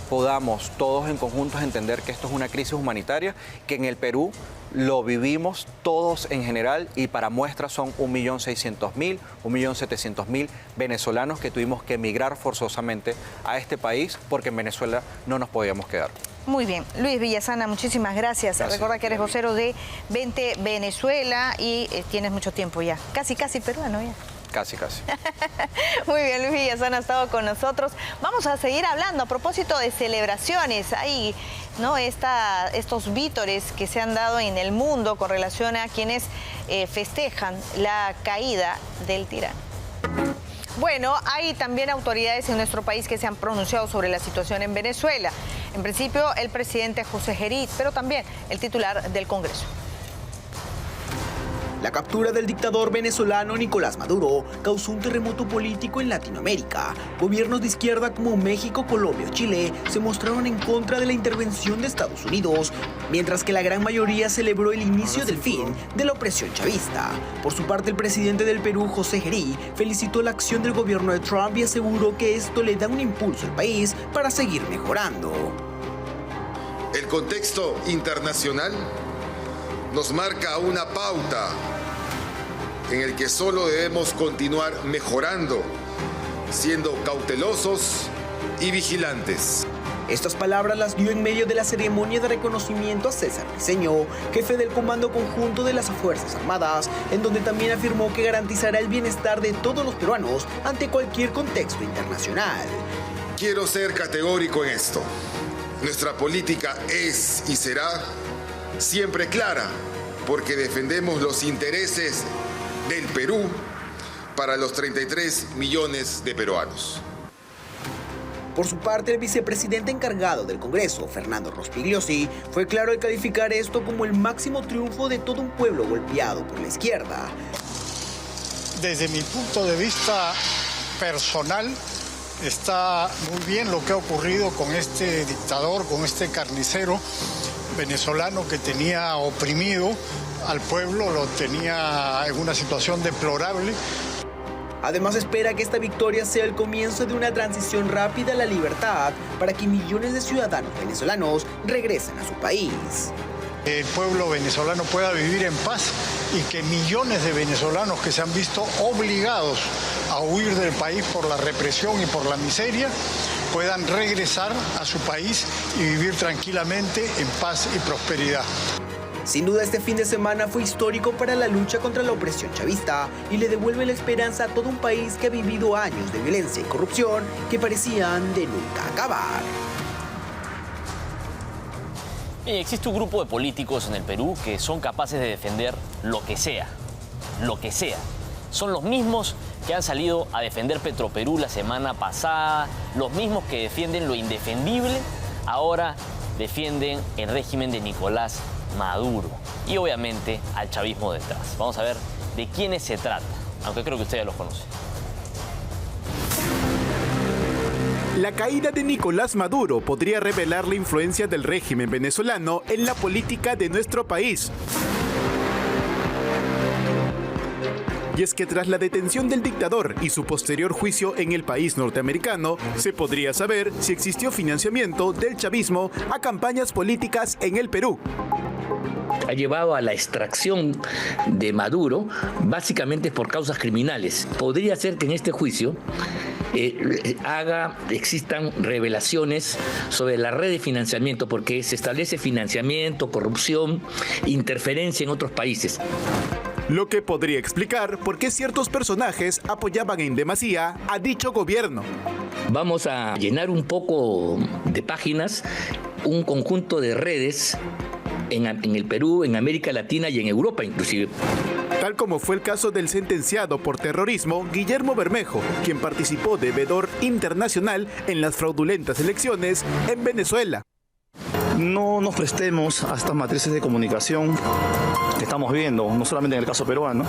podamos todos en conjunto entender que esto es una crisis humanitaria, que en el Perú lo vivimos todos en general, y para muestra son 1.600.000, 1.700.000 venezolanos que tuvimos que emigrar forzosamente a este país porque en Venezuela no nos podíamos quedar. Muy bien. Luis Villasana, muchísimas gracias. Recuerda que eres vocero de 20 Venezuela y tienes mucho tiempo ya. Casi peruano ya. Casi. Muy bien, Luis Villasana ha estado con nosotros. Vamos a seguir hablando a propósito de celebraciones. Hay, ¿no?, estos vítores que se han dado en el mundo con relación a quienes festejan la caída del tirano. Bueno, hay también autoridades en nuestro país que se han pronunciado sobre la situación en Venezuela. En principio, el presidente José Gerí, pero también el titular del Congreso. La captura del dictador venezolano Nicolás Maduro causó un terremoto político en Latinoamérica. Gobiernos de izquierda como México, Colombia o Chile se mostraron en contra de la intervención de Estados Unidos, mientras que la gran mayoría celebró el inicio del fin de la opresión chavista. Por su parte, el presidente del Perú, José Gerí, felicitó la acción del gobierno de Trump y aseguró que esto le da un impulso al país para seguir mejorando. El contexto internacional nos marca una pauta en el que solo debemos continuar mejorando, siendo cautelosos y vigilantes. Estas palabras las dio en medio de la ceremonia de reconocimiento a César Briceño, jefe del Comando Conjunto de las Fuerzas Armadas, en donde también afirmó que garantizará el bienestar de todos los peruanos ante cualquier contexto internacional. Quiero ser categórico en esto. Nuestra política es y será siempre clara, porque defendemos los intereses del Perú para los 33 millones de peruanos. Por su parte, el vicepresidente encargado del Congreso, Fernando Rospigliosi, fue claro al calificar esto como el máximo triunfo de todo un pueblo golpeado por la izquierda. Desde mi punto de vista personal, está muy bien lo que ha ocurrido con este dictador, con este carnicero, venezolano que tenía oprimido al pueblo, lo tenía en una situación deplorable. Además espera que esta victoria sea el comienzo de una transición rápida a la libertad para que millones de ciudadanos venezolanos regresen a su país. El pueblo venezolano pueda vivir en paz y que millones de venezolanos que se han visto obligados a huir del país por la represión y por la miseria puedan regresar a su país y vivir tranquilamente en paz y prosperidad. Sin duda este fin de semana fue histórico para la lucha contra la opresión chavista y le devuelve la esperanza a todo un país que ha vivido años de violencia y corrupción que parecían de nunca acabar. Existe un grupo de políticos en el Perú que son capaces de defender lo que sea, lo que sea. Son los mismos que han salido a defender Petroperú la semana pasada, los mismos que defienden lo indefendible, ahora defienden el régimen de Nicolás Maduro y obviamente al chavismo detrás. Vamos a ver de quiénes se trata, aunque creo que usted ya los conoce. La caída de Nicolás Maduro podría revelar la influencia del régimen venezolano en la política de nuestro país. Y es que tras la detención del dictador y su posterior juicio en el país norteamericano, se podría saber si existió financiamiento del chavismo a campañas políticas en el Perú. Ha llevado a la extracción de Maduro básicamente por causas criminales. Podría ser que en este juicio existan revelaciones sobre la red de financiamiento, porque se establece financiamiento, corrupción, interferencia en otros países. Lo que podría explicar por qué ciertos personajes apoyaban en demasía a dicho gobierno. Vamos a llenar un poco de páginas, un conjunto de redes en el Perú, en América Latina y en Europa inclusive. Tal como fue el caso del sentenciado por terrorismo Guillermo Bermejo, quien participó de veedor internacional en las fraudulentas elecciones en Venezuela. No nos prestemos a estas matrices de comunicación que estamos viendo, no solamente en el caso peruano,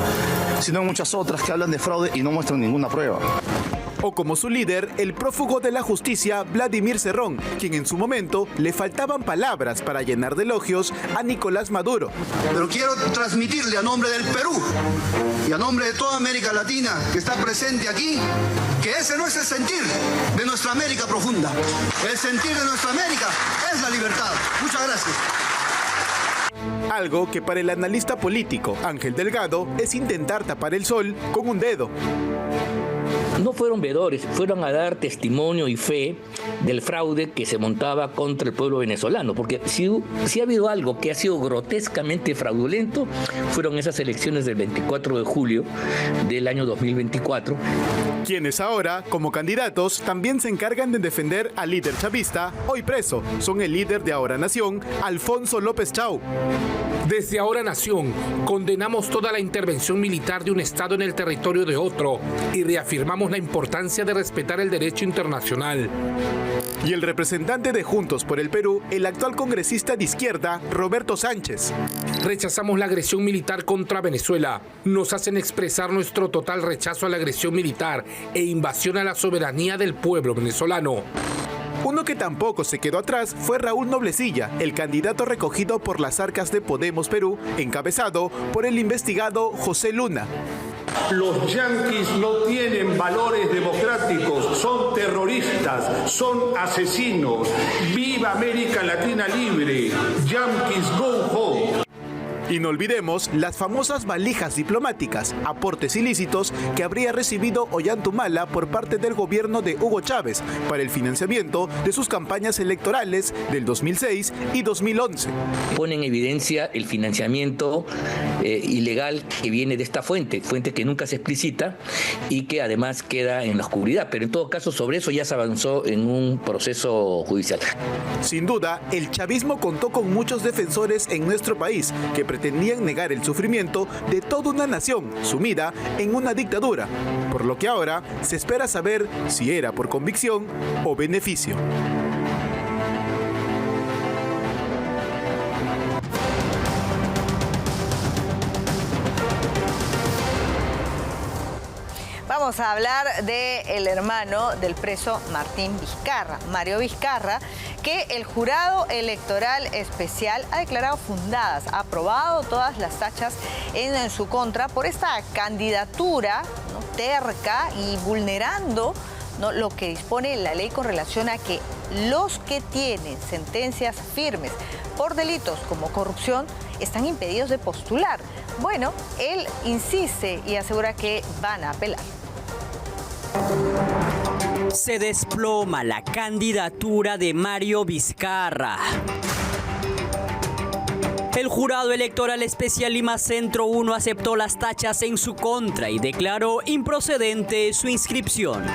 sino en muchas otras que hablan de fraude y no muestran ninguna prueba. O como su líder, el prófugo de la justicia Vladimir Cerrón, quien en su momento le faltaban palabras para llenar de elogios a Nicolás Maduro. Pero quiero transmitirle a nombre del Perú y a nombre de toda América Latina que está presente aquí, que ese no es el sentir de nuestra América profunda. El sentir de nuestra América es la libertad. Muchas gracias. Algo que para el analista político Ángel Delgado es intentar tapar el sol con un dedo. No fueron veedores, fueron a dar testimonio y fe del fraude que se montaba contra el pueblo venezolano, porque si ha habido algo que ha sido grotescamente fraudulento, fueron esas elecciones del 24 de julio del año 2024. Quienes ahora, como candidatos, también se encargan de defender al líder chavista, hoy preso, son el líder de Ahora Nación, Alfonso López Chau. Desde Ahora Nación, condenamos toda la intervención militar de un Estado en el territorio de otro y reafirmamos la importancia de respetar el derecho internacional. Y el representante de Juntos por el Perú, el actual congresista de izquierda, Roberto Sánchez. Rechazamos la agresión militar contra Venezuela. Nos hacen expresar nuestro total rechazo a la agresión militar e invasión a la soberanía del pueblo venezolano. Uno que tampoco se quedó atrás fue Raúl Noblecilla, el candidato recogido por las arcas de Podemos Perú, encabezado por el investigado José Luna. Los yanquis no tienen valores democráticos, son terroristas, son asesinos. ¡Viva América Latina libre! ¡Yanquis go home! Y no olvidemos las famosas valijas diplomáticas, aportes ilícitos que habría recibido Ollantumala por parte del gobierno de Hugo Chávez para el financiamiento de sus campañas electorales del 2006 y 2011. Pone en evidencia el financiamiento ilegal que viene de esta fuente que nunca se explicita y que además queda en la oscuridad. Pero en todo caso, sobre eso ya se avanzó en un proceso judicial. Sin duda, el chavismo contó con muchos defensores en nuestro país que pretendían negar el sufrimiento de toda una nación sumida en una dictadura, por lo que ahora se espera saber si era por convicción o beneficio. Vamos a hablar del hermano del preso Martín Vizcarra, Mario Vizcarra, que el jurado electoral especial ha declarado fundadas, ha aprobado todas las tachas en su contra por esta candidatura, ¿no?, terca y vulnerando, ¿no?, lo que dispone la ley con relación a que los que tienen sentencias firmes por delitos como corrupción están impedidos de postular. Bueno, él insiste y asegura que van a apelar. Se desploma la candidatura de Mario Vizcarra. El Jurado Electoral Especial Lima Centro 1 aceptó las tachas en su contra y declaró improcedente su inscripción.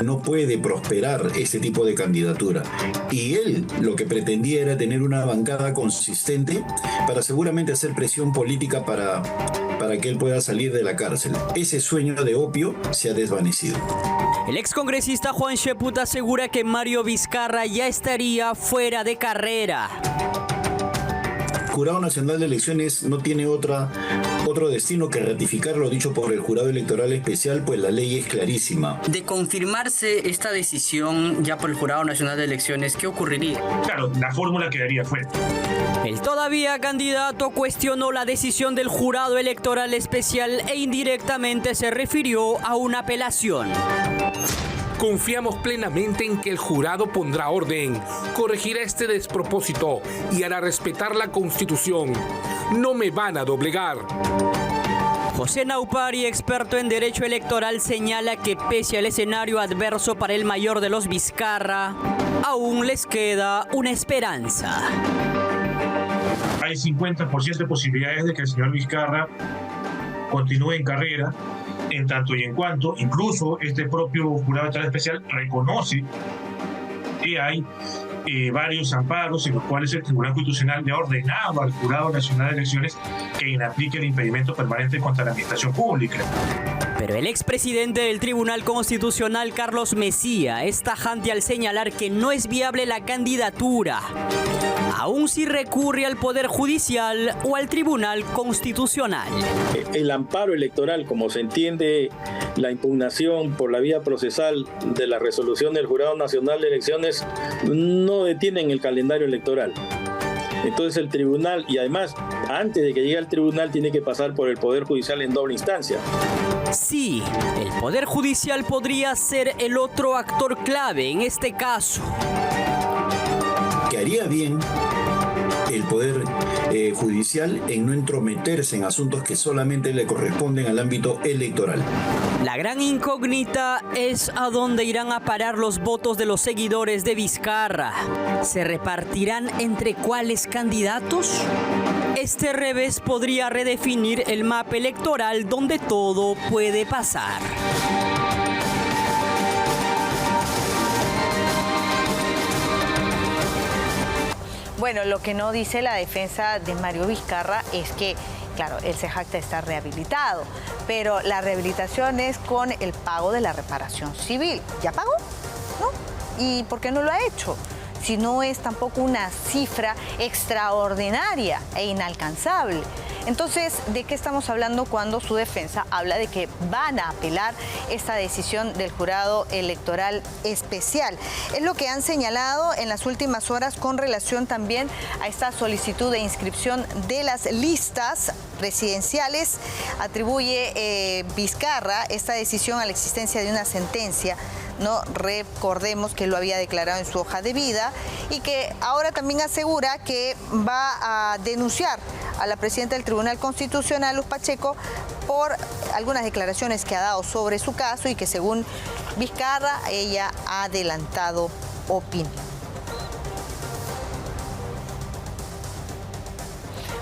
No puede prosperar este tipo de candidatura. Y él lo que pretendía era tener una bancada consistente para seguramente hacer presión política para que él pueda salir de la cárcel. Ese sueño de opio se ha desvanecido. El excongresista Juan Sheput asegura que Mario Vizcarra ya estaría fuera de carrera. El Jurado Nacional de Elecciones no tiene otro destino que ratificar lo dicho por el Jurado Electoral Especial, pues la ley es clarísima. De confirmarse esta decisión ya por el Jurado Nacional de Elecciones, ¿qué ocurriría? Claro, la fórmula quedaría fuera. El todavía candidato cuestionó la decisión del Jurado Electoral Especial e indirectamente se refirió a una apelación. Confiamos plenamente en que el jurado pondrá orden, corregirá este despropósito y hará respetar la Constitución. No me van a doblegar. José Naupari, experto en derecho electoral, señala que pese al escenario adverso para el mayor de los Vizcarra, aún les queda una esperanza. Hay 50% de posibilidades de que el señor Vizcarra continúe en carrera, en tanto y en cuanto incluso este propio Jurado Electoral Especial reconoce que hay varios amparos en los cuales el Tribunal Constitucional le ha ordenado al Jurado Nacional de Elecciones que inaplique el impedimento permanente contra la administración pública. Pero el expresidente del Tribunal Constitucional, Carlos Messía, es tajante al señalar que no es viable la candidatura, aun si recurre al Poder Judicial o al Tribunal Constitucional. El amparo electoral, como se entiende la impugnación por la vía procesal de la resolución del Jurado Nacional de Elecciones, no detienen el calendario electoral. Entonces el tribunal, y además, antes de que llegue al tribunal, tiene que pasar por el Poder Judicial en doble instancia. Sí, el Poder Judicial podría ser el otro actor clave en este caso. Que haría bien el Poder Judicial en no entrometerse en asuntos que solamente le corresponden al ámbito electoral. La gran incógnita es a dónde irán a parar los votos de los seguidores de Vizcarra. ¿Se repartirán entre cuáles candidatos? Este revés podría redefinir el mapa electoral donde todo puede pasar. Bueno, lo que no dice la defensa de Mario Vizcarra es que, claro, él se jacta de estar rehabilitado, pero la rehabilitación es con el pago de la reparación civil. ¿Ya pagó? ¿No? ¿Y por qué no lo ha hecho? Si no es tampoco una cifra extraordinaria e inalcanzable. Entonces, ¿de qué estamos hablando cuando su defensa habla de que van a apelar esta decisión del Jurado Electoral Especial? Es lo que han señalado en las últimas horas con relación también a esta solicitud de inscripción de las listas presidenciales. Atribuye Vizcarra esta decisión a la existencia de una sentencia. No recordemos que lo había declarado en su hoja de vida y que ahora también asegura que va a denunciar a la presidenta del Tribunal Constitucional, Luz Pacheco, por algunas declaraciones que ha dado sobre su caso y que según Vizcarra ella ha adelantado opinión.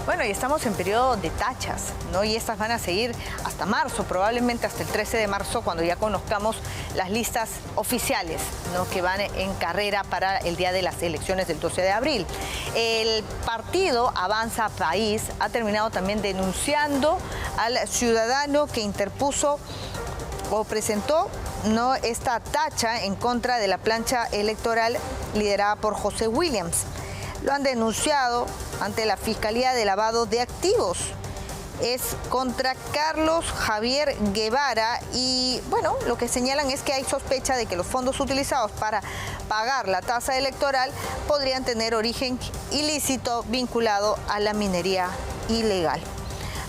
Bueno, y estamos en periodo de tachas, ¿no? Y estas van a seguir hasta marzo, probablemente hasta el 13 de marzo, cuando ya conozcamos las listas oficiales, ¿no?, que van en carrera para el día de las elecciones del 12 de abril. El partido Avanza País ha terminado también denunciando al ciudadano que interpuso o presentó, ¿no?, esta tacha en contra de la plancha electoral liderada por José Williams. Lo han denunciado ante la Fiscalía de Lavado de Activos es contra Carlos Javier Guevara y bueno, lo que señalan es que hay sospecha de que los fondos utilizados para pagar la tasa electoral podrían tener origen ilícito vinculado a la minería ilegal.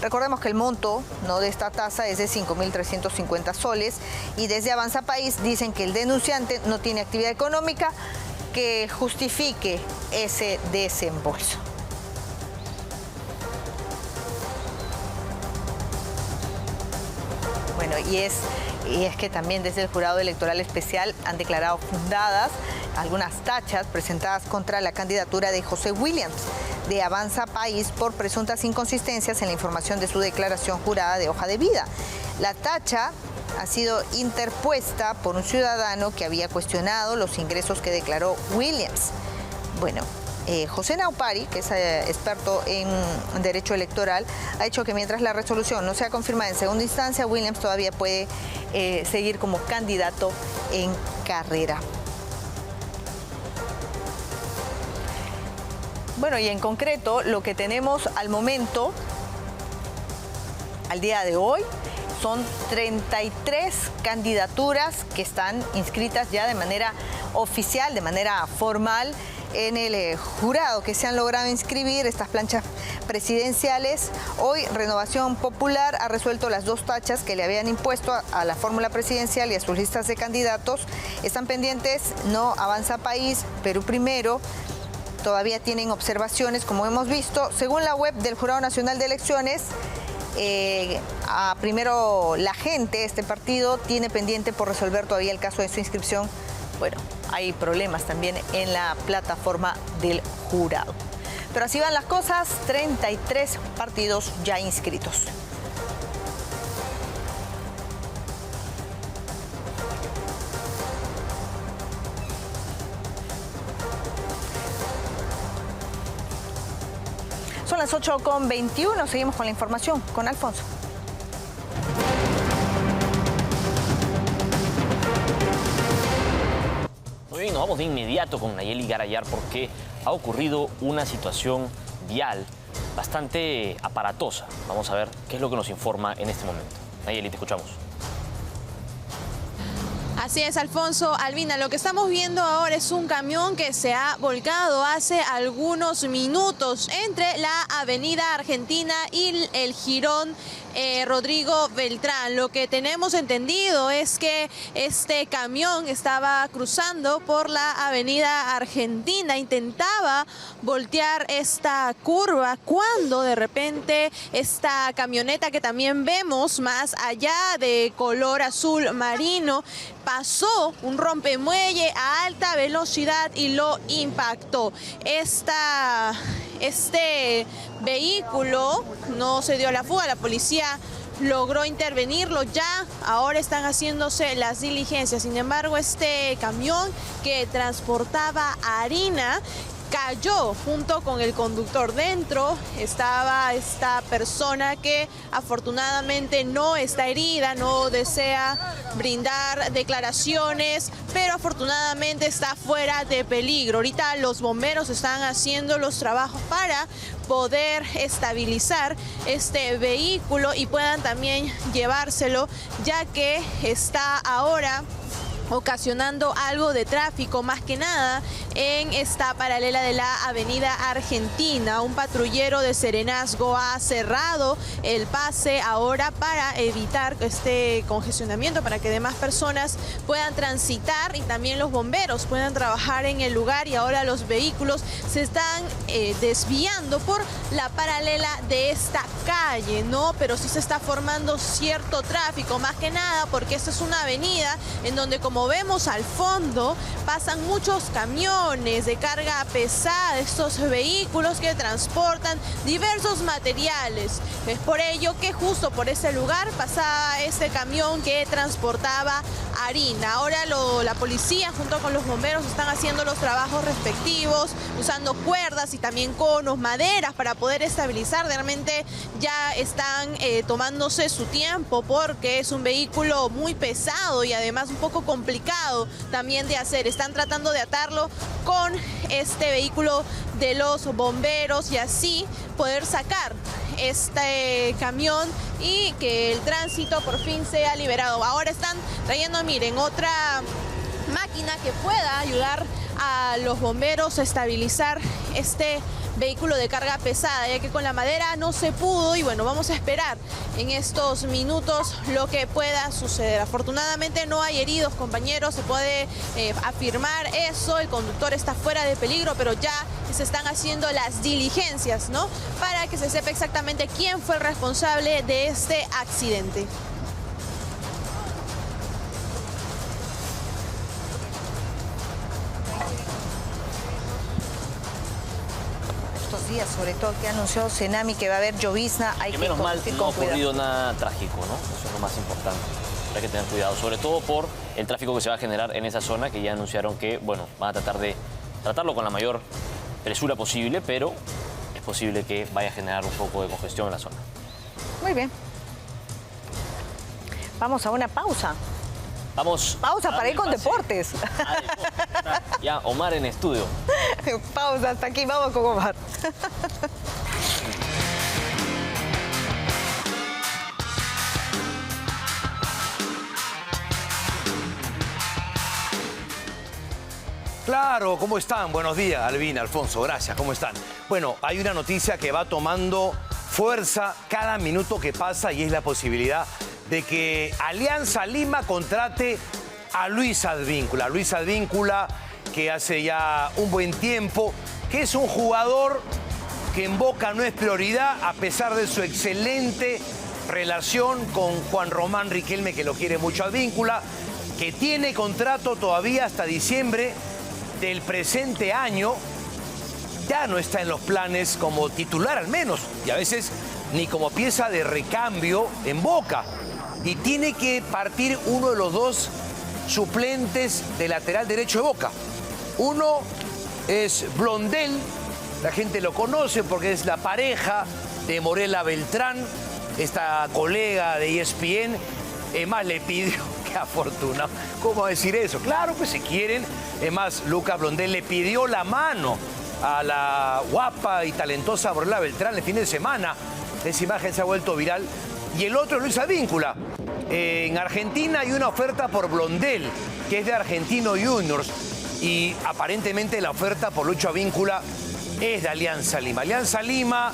Recordemos que el monto de esta tasa es de 5.350 soles y desde Avanza País dicen que el denunciante no tiene actividad económica que justifique ese desembolso. Bueno, y es que también desde el Jurado Electoral Especial han declarado fundadas algunas tachas presentadas contra la candidatura de José Williams de Avanza País por presuntas inconsistencias en la información de su declaración jurada de hoja de vida. La tacha ha sido interpuesta por un ciudadano que había cuestionado los ingresos que declaró Williams. Bueno, José Naupari, que es experto en derecho electoral, ha dicho que mientras la resolución no sea confirmada en segunda instancia, Williams todavía puede seguir como candidato en carrera. Bueno, y en concreto, lo que tenemos al momento, al día de hoy, son 33 candidaturas que están inscritas ya de manera oficial, de manera formal, en el jurado, que se han logrado inscribir estas planchas presidenciales. Hoy Renovación Popular ha resuelto las 2 tachas que le habían impuesto a la fórmula presidencial y a sus listas de candidatos. Están pendientes Avanza País, Perú Primero. Todavía tienen observaciones, como hemos visto. Según la web del Jurado Nacional de Elecciones, primero la gente, este partido, tiene pendiente por resolver todavía el caso de su inscripción. Bueno, hay problemas también en la plataforma del jurado. Pero así van las cosas, 33 partidos ya inscritos. Son las 8:21, seguimos con la información con Alfonso. Muy bien, nos vamos de inmediato con Nayeli Garayar porque ha ocurrido una situación vial bastante aparatosa. Vamos a ver qué es lo que nos informa en este momento. Nayeli, te escuchamos. Así es, Alfonso, Albina, lo que estamos viendo ahora es un camión que se ha volcado hace algunos minutos entre la Avenida Argentina y el jirón Rodrigo Beltrán. Lo que tenemos entendido es que este camión estaba cruzando por la Avenida Argentina, intentaba voltear esta curva cuando de repente esta camioneta que también vemos más allá de color azul marino pasó un rompemuelle a alta velocidad y lo impactó. Este vehículo no se dio a la fuga, la policía logró intervenirlo ya, ahora están haciéndose las diligencias. Sin embargo, este camión que transportaba harina cayó junto con el conductor. Dentro estaba esta persona que afortunadamente no está herida, no desea brindar declaraciones, pero afortunadamente está fuera de peligro. Ahorita los bomberos están haciendo los trabajos para poder estabilizar este vehículo y puedan también llevárselo, ya que está ahora ocasionando algo de tráfico, más que nada en esta paralela de la Avenida Argentina. Un patrullero de Serenazgo ha cerrado el pase ahora para evitar este congestionamiento, para que demás personas puedan transitar y también los bomberos puedan trabajar en el lugar. Y ahora los vehículos se están desviando por la paralela de esta calle, ¿no? Pero sí se está formando cierto tráfico, más que nada porque esta es una avenida en donde, como vemos al fondo, pasan muchos camiones de carga pesada, estos vehículos que transportan diversos materiales. Es por ello que justo por ese lugar pasaba este camión que transportaba harina. Ahora la policía junto con los bomberos están haciendo los trabajos respectivos, usando cuerdas y también conos, maderas para poder estabilizar. Realmente ya están tomándose su tiempo porque es un vehículo muy pesado y además un poco complicado también de hacer. Están tratando de atarlo con este vehículo de los bomberos y así poder sacar este camión y que el tránsito por fin sea liberado. Ahora están trayendo, miren, otra máquina que pueda ayudar a los bomberos a estabilizar este vehículo de carga pesada, ya que con la madera no se pudo. Y bueno, vamos a esperar en estos minutos lo que pueda suceder. Afortunadamente no hay heridos, compañeros, se puede afirmar eso. El conductor está fuera de peligro, pero ya se están haciendo las diligencias, ¿no?, para que se sepa exactamente quién fue el responsable de este accidente. Días, sobre todo que ha anunciado Senami que va a haber llovizna, hay que menos mal no ha ocurrido cuidado. nada trágico, ¿no? Eso es lo más importante. Hay que tener cuidado, sobre todo por el tráfico que se va a generar en esa zona, que ya anunciaron que, bueno, van a tratar de tratarlo con la mayor presura posible, pero es posible que vaya a generar un poco de congestión en la zona. Muy bien. Vamos a una pausa. Vamos. Pausa para ir con deportes. Ya, Omar en estudio. Pausa, hasta aquí, vamos con Omar. Claro, ¿cómo están? Buenos días, Albina, Alfonso, gracias, ¿cómo están? Bueno, hay una noticia que va tomando fuerza cada minuto que pasa y es la posibilidad de que Alianza Lima contrate a Luis Advíncula. Luis Advíncula, que hace ya un buen tiempo, que es un jugador que en Boca no es prioridad, a pesar de su excelente relación con Juan Román Riquelme, que lo quiere mucho Advíncula, que tiene contrato todavía hasta diciembre del presente año. Ya no está en los planes como titular al menos, y a veces ni como pieza de recambio en Boca. Y tiene que partir uno de los dos suplentes de lateral derecho de Boca. Uno es Blondel, la gente lo conoce porque es la pareja de Morela Beltrán, esta colega de ESPN. Es más, le pidió, qué afortunado, ¿cómo decir eso? Claro, pues se quieren. Es más, Lucas Blondel le pidió la mano a la guapa y talentosa Morela Beltrán el fin de semana. Esa imagen se ha vuelto viral. Y el otro es Luis Advíncula. En Argentina hay una oferta por Blondel, que es de Argentino Juniors. Y aparentemente la oferta por Lucho Advíncula es de Alianza Lima. Alianza Lima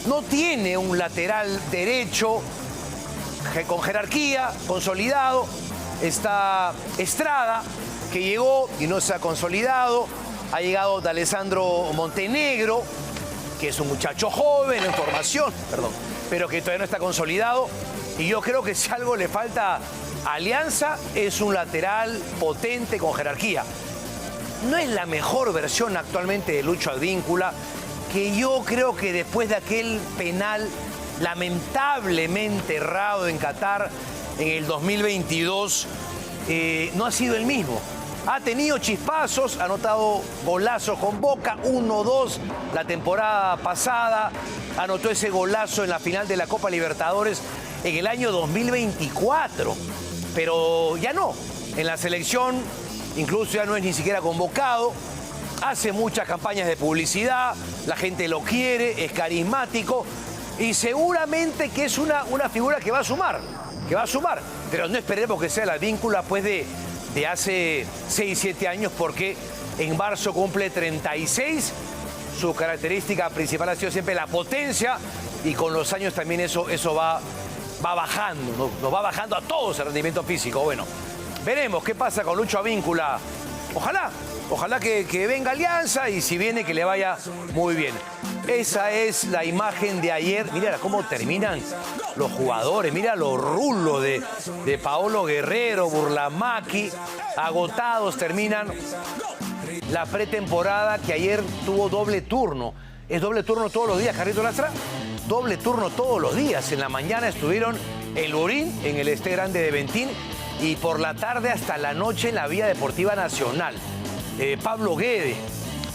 no tiene un lateral derecho con jerarquía, consolidado. Está Estrada, que llegó y no se ha consolidado. Ha llegado D'Alessandro Montenegro, que es un muchacho joven en formación, pero que todavía no está consolidado. Y yo creo que si algo le falta a Alianza es un lateral potente con jerarquía. No es la mejor versión actualmente de Lucho Advíncula, que yo creo que después de aquel penal lamentablemente errado en Qatar en el 2022, no ha sido el mismo. Ha tenido chispazos, ha anotado golazos con Boca, 1-2 la temporada pasada, anotó ese golazo en la final de la Copa Libertadores en el año 2024, pero ya no, en la selección incluso ya no es ni siquiera convocado, hace muchas campañas de publicidad, la gente lo quiere, es carismático y seguramente que es una figura que va a sumar, pero no esperemos que sea la Advíncula pues de hace 6, 7 años, porque en marzo cumple 36. Su característica principal ha sido siempre la potencia y con los años también eso va bajando, ¿no? Nos va bajando a todos el rendimiento físico. Bueno, veremos qué pasa con Lucho Advíncula. Ojalá que venga Alianza y si viene que le vaya muy bien. Esa es la imagen de ayer. Mira cómo terminan los jugadores. Mira los rulos de Paolo Guerrero, Burlamaqui. Agotados terminan la pretemporada que ayer tuvo doble turno. ¿Es doble turno todos los días, Carrito Lastra? Doble turno todos los días. En la mañana estuvieron en Lurín, en el Este Grande de Ventín, y por la tarde hasta la noche en la Vía Deportiva Nacional. Pablo Guede,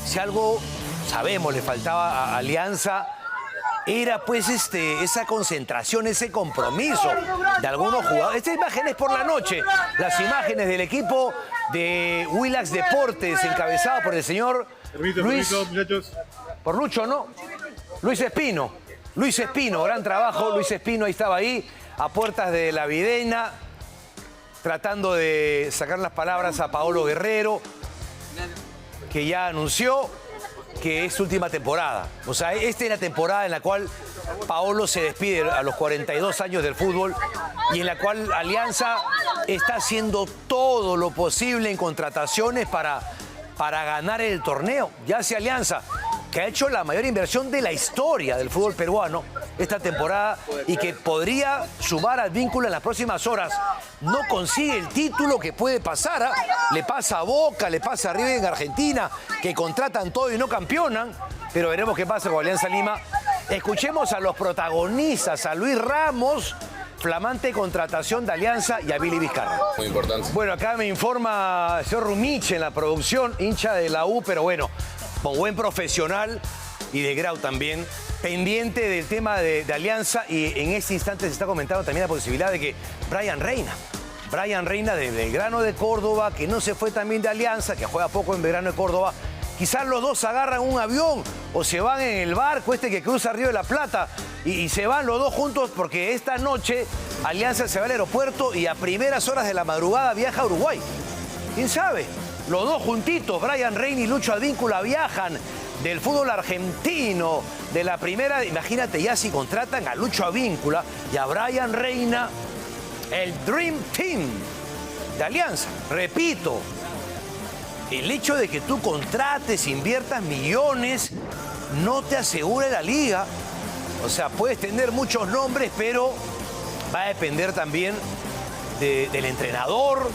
si algo sabemos le faltaba a Alianza, era pues esa concentración, ese compromiso de algunos jugadores. Esta imagen es por la noche, las imágenes del equipo de Willax Deportes, encabezado por el señor Luis. Permiso, muchachos. Por Lucho, ¿no? Luis Espino, gran trabajo. Luis Espino estaba ahí, a puertas de la Videna, tratando de sacar las palabras a Paolo Guerrero, que ya anunció que es su última temporada. O sea, esta es la temporada en la cual Paolo se despide a los 42 años del fútbol y en la cual Alianza está haciendo todo lo posible en contrataciones para ganar el torneo. Ya hace Alianza, que ha hecho la mayor inversión de la historia del fútbol peruano esta temporada y que podría sumar al vínculo en las próximas horas. No consigue el título, que puede pasar, ¿eh? Le pasa a Boca, le pasa a River en Argentina, que contratan todo y no campeonan, pero veremos qué pasa con Alianza Lima. Escuchemos a los protagonistas, a Luis Ramos, flamante contratación de Alianza, y a Billy Vizcarra. Muy importante. Bueno, acá me informa el señor Rumich en la producción, hincha de la U, pero bueno, como buen profesional y de Grau también, pendiente del tema de Alianza, y en este instante se está comentando también la posibilidad de que Brian Reina de Belgrano de Córdoba, que no se fue también de Alianza, que juega poco en Belgrano de Córdoba, quizás los dos agarran un avión o se van en el barco que cruza Río de la Plata y se van los dos juntos, porque esta noche Alianza se va al aeropuerto y a primeras horas de la madrugada viaja a Uruguay. ¿Quién sabe? Los dos juntitos, Brian Reina y Lucho Advíncula, viajan del fútbol argentino, de la primera. Imagínate ya si contratan a Lucho Advíncula y a Brian Reina, el Dream Team de Alianza. Repito, el hecho de que tú contrates, inviertas millones, no te asegura la liga. O sea, puedes tener muchos nombres, pero va a depender también del entrenador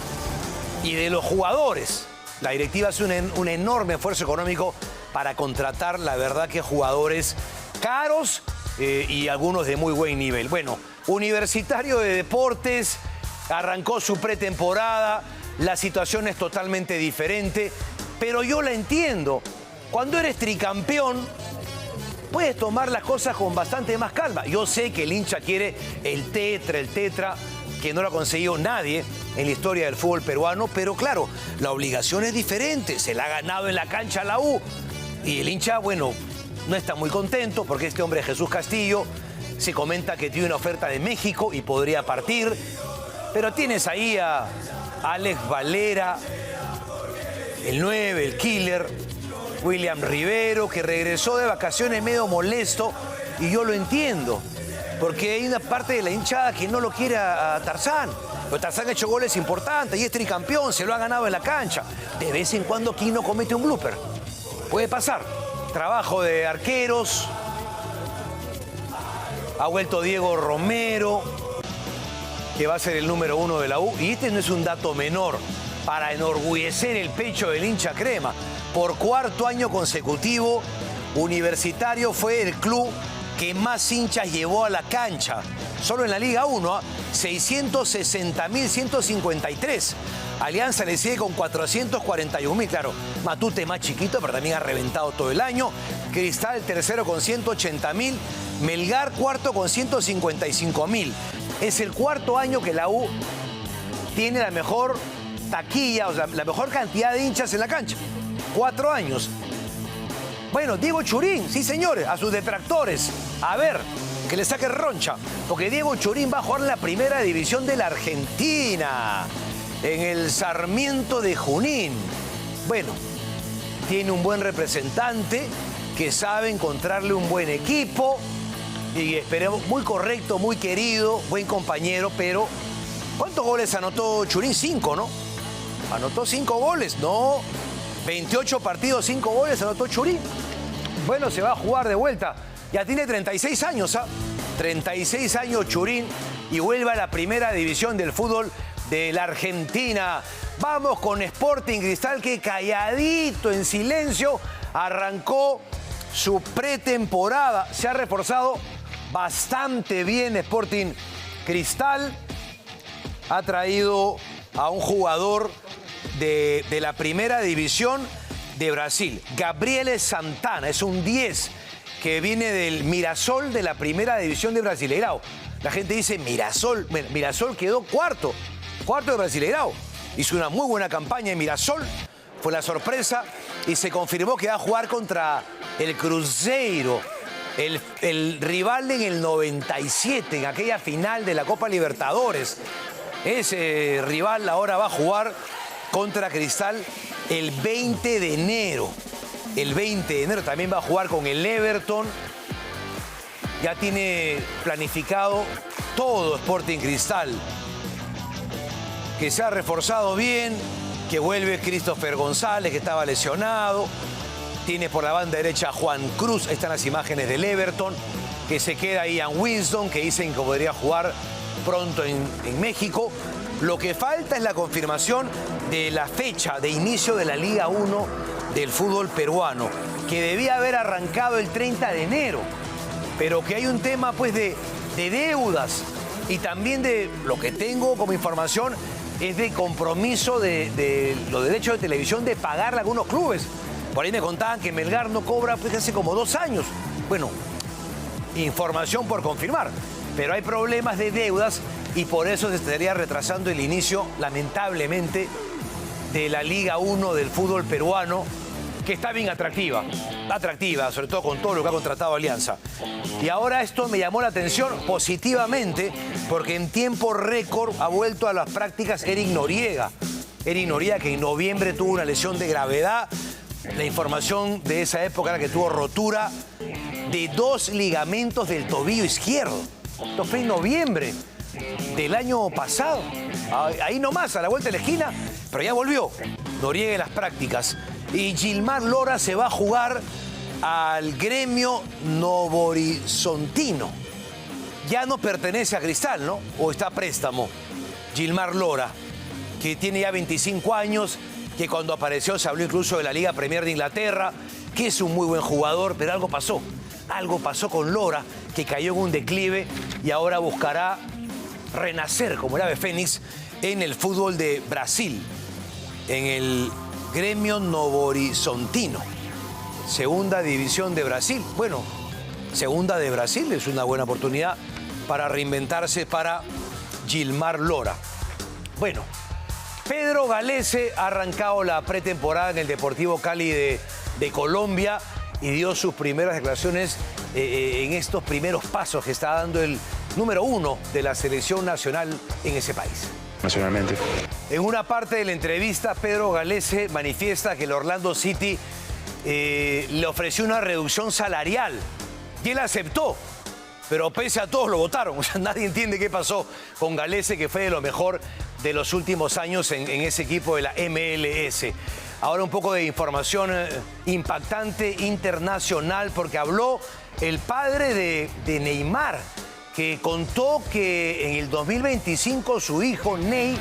y de los jugadores. La directiva hace un enorme esfuerzo económico para contratar, la verdad, que jugadores caros y algunos de muy buen nivel. Bueno, Universitario de Deportes arrancó su pretemporada. La situación es totalmente diferente, pero yo la entiendo. Cuando eres tricampeón, puedes tomar las cosas con bastante más calma. Yo sé que el hincha quiere el tetra, que no lo ha conseguido nadie en la historia del fútbol peruano, pero claro, la obligación es diferente. Se la ha ganado en la cancha la U. Y el hincha, bueno, no está muy contento porque este hombre, Jesús Castillo, se comenta que tiene una oferta de México y podría partir. Pero tienes ahí a Alex Valera, el 9, el killer, William Rivero, que regresó de vacaciones medio molesto, y yo lo entiendo, porque hay una parte de la hinchada que no lo quiere a Tarzán. Pero Tarzán ha hecho goles importantes y es tricampeón, se lo ha ganado en la cancha. De vez en cuando Quino comete un blooper. Puede pasar. Trabajo de arqueros. Ha vuelto Diego Romero, que va a ser el número 1 de la U. Y este no es un dato menor para enorgullecer el pecho del hincha crema. Por cuarto año consecutivo, Universitario fue el club que más hinchas llevó a la cancha. Solo en la Liga 1, 660.153. Alianza le sigue con 441.000. Claro, Matute más chiquito, pero también ha reventado todo el año. Cristal tercero con 180.000. Melgar cuarto con 155.000. Es el cuarto año que la U tiene la mejor taquilla, o sea, la mejor cantidad de hinchas en la cancha. 4 años. Bueno, Diego Churín, sí señores, a sus detractores. A ver, que le saque roncha. Porque Diego Churín va a jugar en la primera división de la Argentina, en el Sarmiento de Junín. Bueno, tiene un buen representante que sabe encontrarle un buen equipo. Y esperemos, muy correcto, muy querido, buen compañero, pero ¿cuántos goles anotó Churín? 5, ¿no? ¿Anotó 5 goles? No, 28 partidos, 5 goles anotó Churín. Bueno, se va a jugar de vuelta. Ya tiene 36 años, ¿ah? 36 años Churín y vuelve a la primera división del fútbol de la Argentina. Vamos con Sporting Cristal, que calladito, en silencio, arrancó su pretemporada. Se ha reforzado bastante bien Sporting Cristal. Ha traído a un jugador de la primera división de Brasil, Gabriel Santana. Es un 10 que viene del Mirassol de la primera división de Brasileirao. La gente dice Mirassol. Bueno, Mirassol quedó cuarto de Brasileirao. Hizo una muy buena campaña en Mirassol. Fue la sorpresa y se confirmó que va a jugar contra el Cruzeiro el rival en el 97, en aquella final de la Copa Libertadores. Ese rival ahora va a jugar contra Cristal el 20 de enero. El 20 de enero también va a jugar con el Everton. Ya tiene planificado todo Sporting Cristal. Que se ha reforzado bien, que vuelve Christopher González, que estaba lesionado. Tiene por la banda derecha a Juan Cruz, están las imágenes del Everton. Que se queda Ian Winston, que dicen que podría jugar pronto en México. Lo que falta es la confirmación de la fecha de inicio de la Liga 1 del fútbol peruano, que debía haber arrancado el 30 de enero, pero que hay un tema pues de deudas y también de lo que tengo como información es de compromiso de los derechos de televisión de pagarle a algunos clubes. Por ahí me contaban que Melgar no cobra pues hace como 2 años. Bueno, información por confirmar, pero hay problemas de deudas y por eso se estaría retrasando el inicio, lamentablemente, de la Liga 1 del fútbol peruano, que está bien atractiva, sobre todo con todo lo que ha contratado Alianza. Y ahora esto me llamó la atención positivamente, porque en tiempo récord ha vuelto a las prácticas Eric Noriega. Eric Noriega, que en noviembre tuvo una lesión de gravedad. La información de esa época era que tuvo rotura de 2 ligamentos del tobillo izquierdo. Esto fue en noviembre del año pasado. Ahí nomás, a la vuelta de la esquina, pero ya volvió Noriega en las prácticas. Y Gilmar Lora se va a jugar al Gremio Novorizontino. Ya no pertenece a Cristal, ¿no? O está a préstamo. Gilmar Lora, que tiene ya 25 años, que cuando apareció se habló incluso de la Liga Premier de Inglaterra, que es un muy buen jugador, pero algo pasó. Algo pasó con Lora, que cayó en un declive y ahora buscará renacer como el ave fénix en el fútbol de Brasil, en el Gremio Novorizontino, segunda división de Brasil. Bueno, segunda de Brasil es una buena oportunidad para reinventarse para Gilmar Lora. Bueno, Pedro Galese ha arrancado la pretemporada en el Deportivo Cali de Colombia y dio sus primeras declaraciones en estos primeros pasos que está dando el número 1 de la selección nacional en ese país. Nacionalmente. En una parte de la entrevista, Pedro Galese manifiesta que el Orlando City le ofreció una reducción salarial y él aceptó, pero pese a todo lo votaron. O sea, nadie entiende qué pasó con Galese, que fue de lo mejor de los últimos años en ese equipo de la MLS. Ahora un poco de información impactante internacional, porque habló el padre de Neymar, que contó que en el 2025 su hijo Ney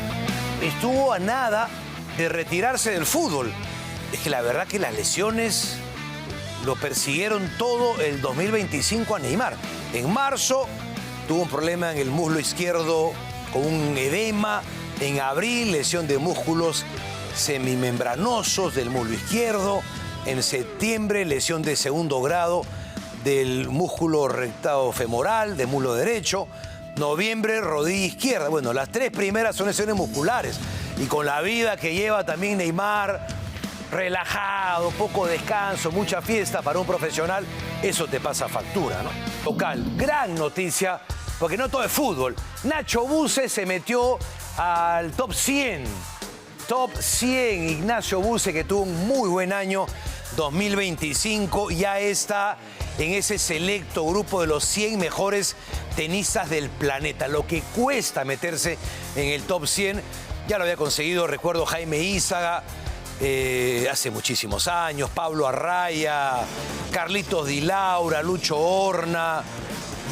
estuvo a nada de retirarse del fútbol. Es que la verdad que las lesiones lo persiguieron todo el 2025 a Neymar. En marzo tuvo un problema en el muslo izquierdo con un edema. En abril, lesión de músculos semimembranosos del muslo izquierdo. En septiembre, lesión de 2º grado del músculo rectado femoral, del muslo derecho. Noviembre, rodilla izquierda. Bueno, las 3 primeras son lesiones musculares. Y con la vida que lleva también Neymar, relajado, poco descanso, mucha fiesta para un profesional, eso te pasa factura, ¿no? Local, gran noticia, porque no todo es fútbol. Nacho Buse se metió al top 100. Top 100, Ignacio Buse, que tuvo un muy buen año 2025, ya está en ese selecto grupo de los 100 mejores tenistas del planeta. Lo que cuesta meterse en el top 100, ya lo había conseguido, recuerdo, Jaime Ízaga, hace muchísimos años, Pablo Arraya, Carlitos Di Laura, Lucho Horna,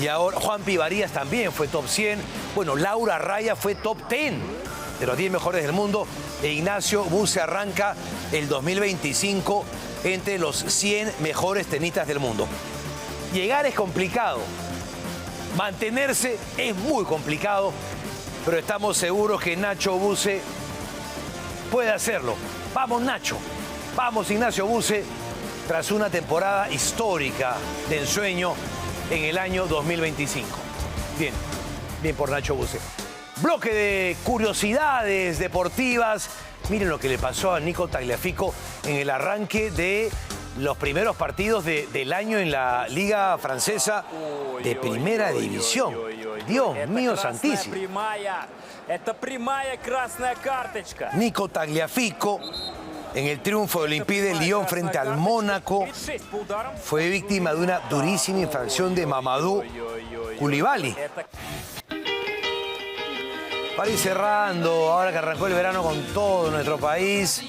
y ahora Juan Pivarías también fue top 100. Bueno, Laura Arraya fue top 10 de los 10 mejores del mundo. E Ignacio Buse arranca el 2025 entre los 100 mejores tenistas del mundo. Llegar es complicado, mantenerse es muy complicado, pero estamos seguros que Nacho Buse puede hacerlo. Vamos, Nacho, vamos, Ignacio Buse, tras una temporada histórica de ensueño en el año 2025. Bien, bien por Nacho Buse. Bloque de curiosidades deportivas. Miren lo que le pasó a Nico Tagliafico en el arranque de los primeros partidos del año en la Liga Francesa de Primera División. Dios mío santísimo. Nico Tagliafico, en el triunfo de Olympique de Lyon frente al Mónaco, fue víctima de una durísima infracción de Mamadou Koulibaly. Para ir cerrando, ahora que arrancó el verano con todo nuestro país,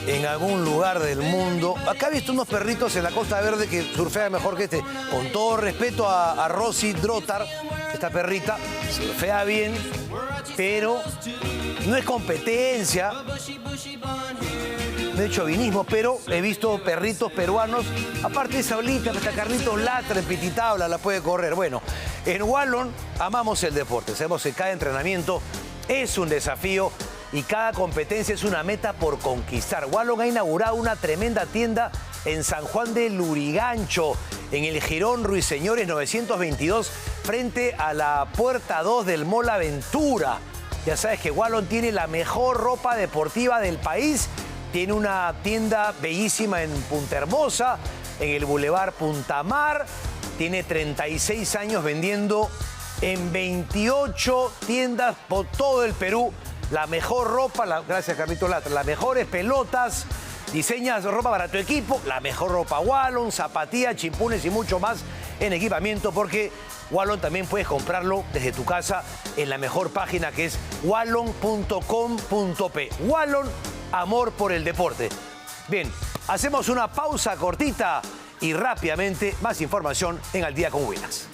en algún lugar del mundo. Acá he visto unos perritos en la Costa Verde que surfean mejor que este. Con todo respeto a Rosy Drotar, esta perrita surfea bien, pero no es competencia, no es chauvinismo, pero he visto perritos peruanos, aparte de Saulita, hasta Carlitos Latra en Pititabla la puede correr. Bueno, en Wallon amamos el deporte, sabemos que cada entrenamiento es un desafío y cada competencia es una meta por conquistar. Wallon ha inaugurado una tremenda tienda en San Juan de Lurigancho, en el Girón Ruiseñores 922, frente a la puerta 2 del Mall Aventura. Ya sabes que Wallon tiene la mejor ropa deportiva del país. Tiene una tienda bellísima en Punta Hermosa, en el Boulevard Punta Mar. Tiene 36 años vendiendo en 28 tiendas por todo el Perú. La mejor ropa, gracias Carlitos Latra, las mejores pelotas, diseñas ropa para tu equipo, la mejor ropa Wallon, zapatillas, chimpunes y mucho más en equipamiento, porque Wallon también puedes comprarlo desde tu casa en la mejor página que es wallon.com.p. Wallon, amor por el deporte. Bien, hacemos una pausa cortita y rápidamente más información en Al Día con Winners.